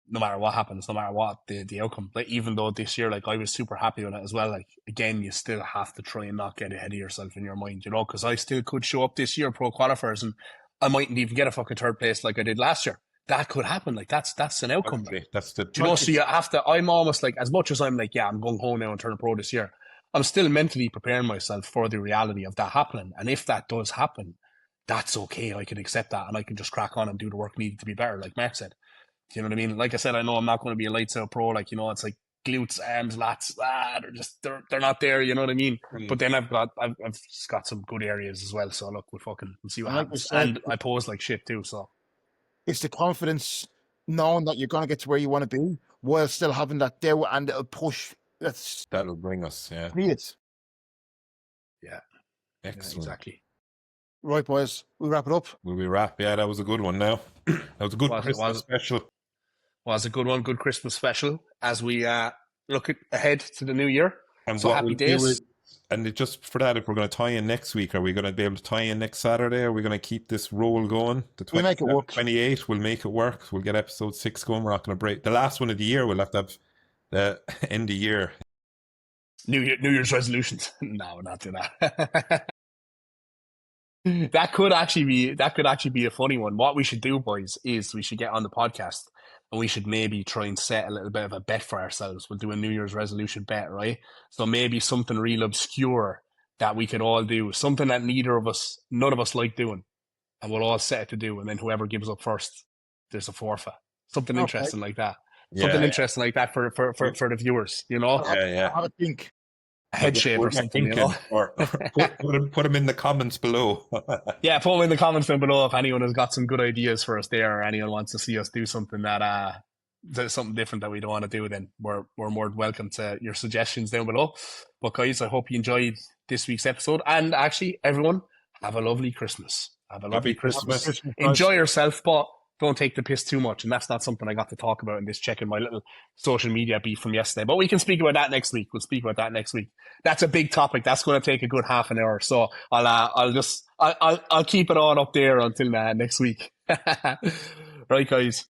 Speaker 1: No matter what happens, no matter what the outcome. Like even though this year, like I was super happy with it as well, like again, you still have to try and not get ahead of yourself in your mind, you know, because I still could show up this year pro qualifiers and I mightn't even get a fucking third place like I did last year. That could happen. Like that's an outcome. Like.
Speaker 2: That's the
Speaker 1: You know, so you have to. I'm almost like, as much as I'm like, yeah, I'm going home now and turn pro this year. I'm still mentally preparing myself for the reality of that happening. And if that does happen, that's okay. I can accept that and I can just crack on and do the work needed to be better, like Mark said. Do you know what I mean? Like I said, I know I'm not going to be a lights out pro. Like, you know, it's like glutes, arms, lats. They're not there. You know what I mean? But then I've just got some good areas as well. So look, we'll see what happens. And I pose like shit too. So
Speaker 3: it's the confidence knowing that you're going to get to where you want to be while still having that there and it'll push.
Speaker 2: That'll bring us. Yeah.
Speaker 3: Needed.
Speaker 1: Yeah.
Speaker 2: Excellent.
Speaker 1: Yeah, exactly.
Speaker 3: Right, boys. We'll wrap it up.
Speaker 2: Will we wrap? Yeah, that was a good one now. That was a good Christmas special.
Speaker 1: Was a good one, good Christmas special as we look ahead to the new year.
Speaker 2: And
Speaker 1: so happy days.
Speaker 2: And just for that, if we're going to tie in next week, are we going to be able to tie in next Saturday? Are we going to keep this roll going?
Speaker 3: We'll make it work.
Speaker 2: 28, we'll make it work. We'll get episode 6 going. We're not going to break. The last one of the year, we'll have to have the end of year.
Speaker 1: New Year's resolutions. No, we're not doing that. That could actually be a funny one. What we should do, boys, is we should get on the podcast and we should maybe try and set a little bit of a bet for ourselves. We'll do a New Year's resolution bet, right? So maybe something real obscure that we could all do, something that none of us like doing, and we'll all set it to do. And then whoever gives up first, there's a forfeit. Something interesting like that. Something interesting like that for the viewers, you know?
Speaker 2: Yeah.
Speaker 3: I think.
Speaker 1: Head shape or something, you know?
Speaker 2: Or put them in the comments below.
Speaker 1: Yeah, put them in the comments down below if anyone has got some good ideas for us there, or anyone wants to see us do something that's something different that we don't want to do. Then we're more welcome to your suggestions down below. But guys, I hope you enjoyed this week's episode, and actually, everyone, have a lovely Christmas. Have a lovely
Speaker 2: Happy
Speaker 1: Christmas.
Speaker 2: Christmas.
Speaker 1: Enjoy yourself, but don't take the piss too much. And that's not something I got to talk about in this checking my little social media beat from yesterday. But we can speak about that next week. We'll speak about that next week. That's a big topic. That's going to take a good half an hour. So I'll keep it on up there until next week. Right, guys.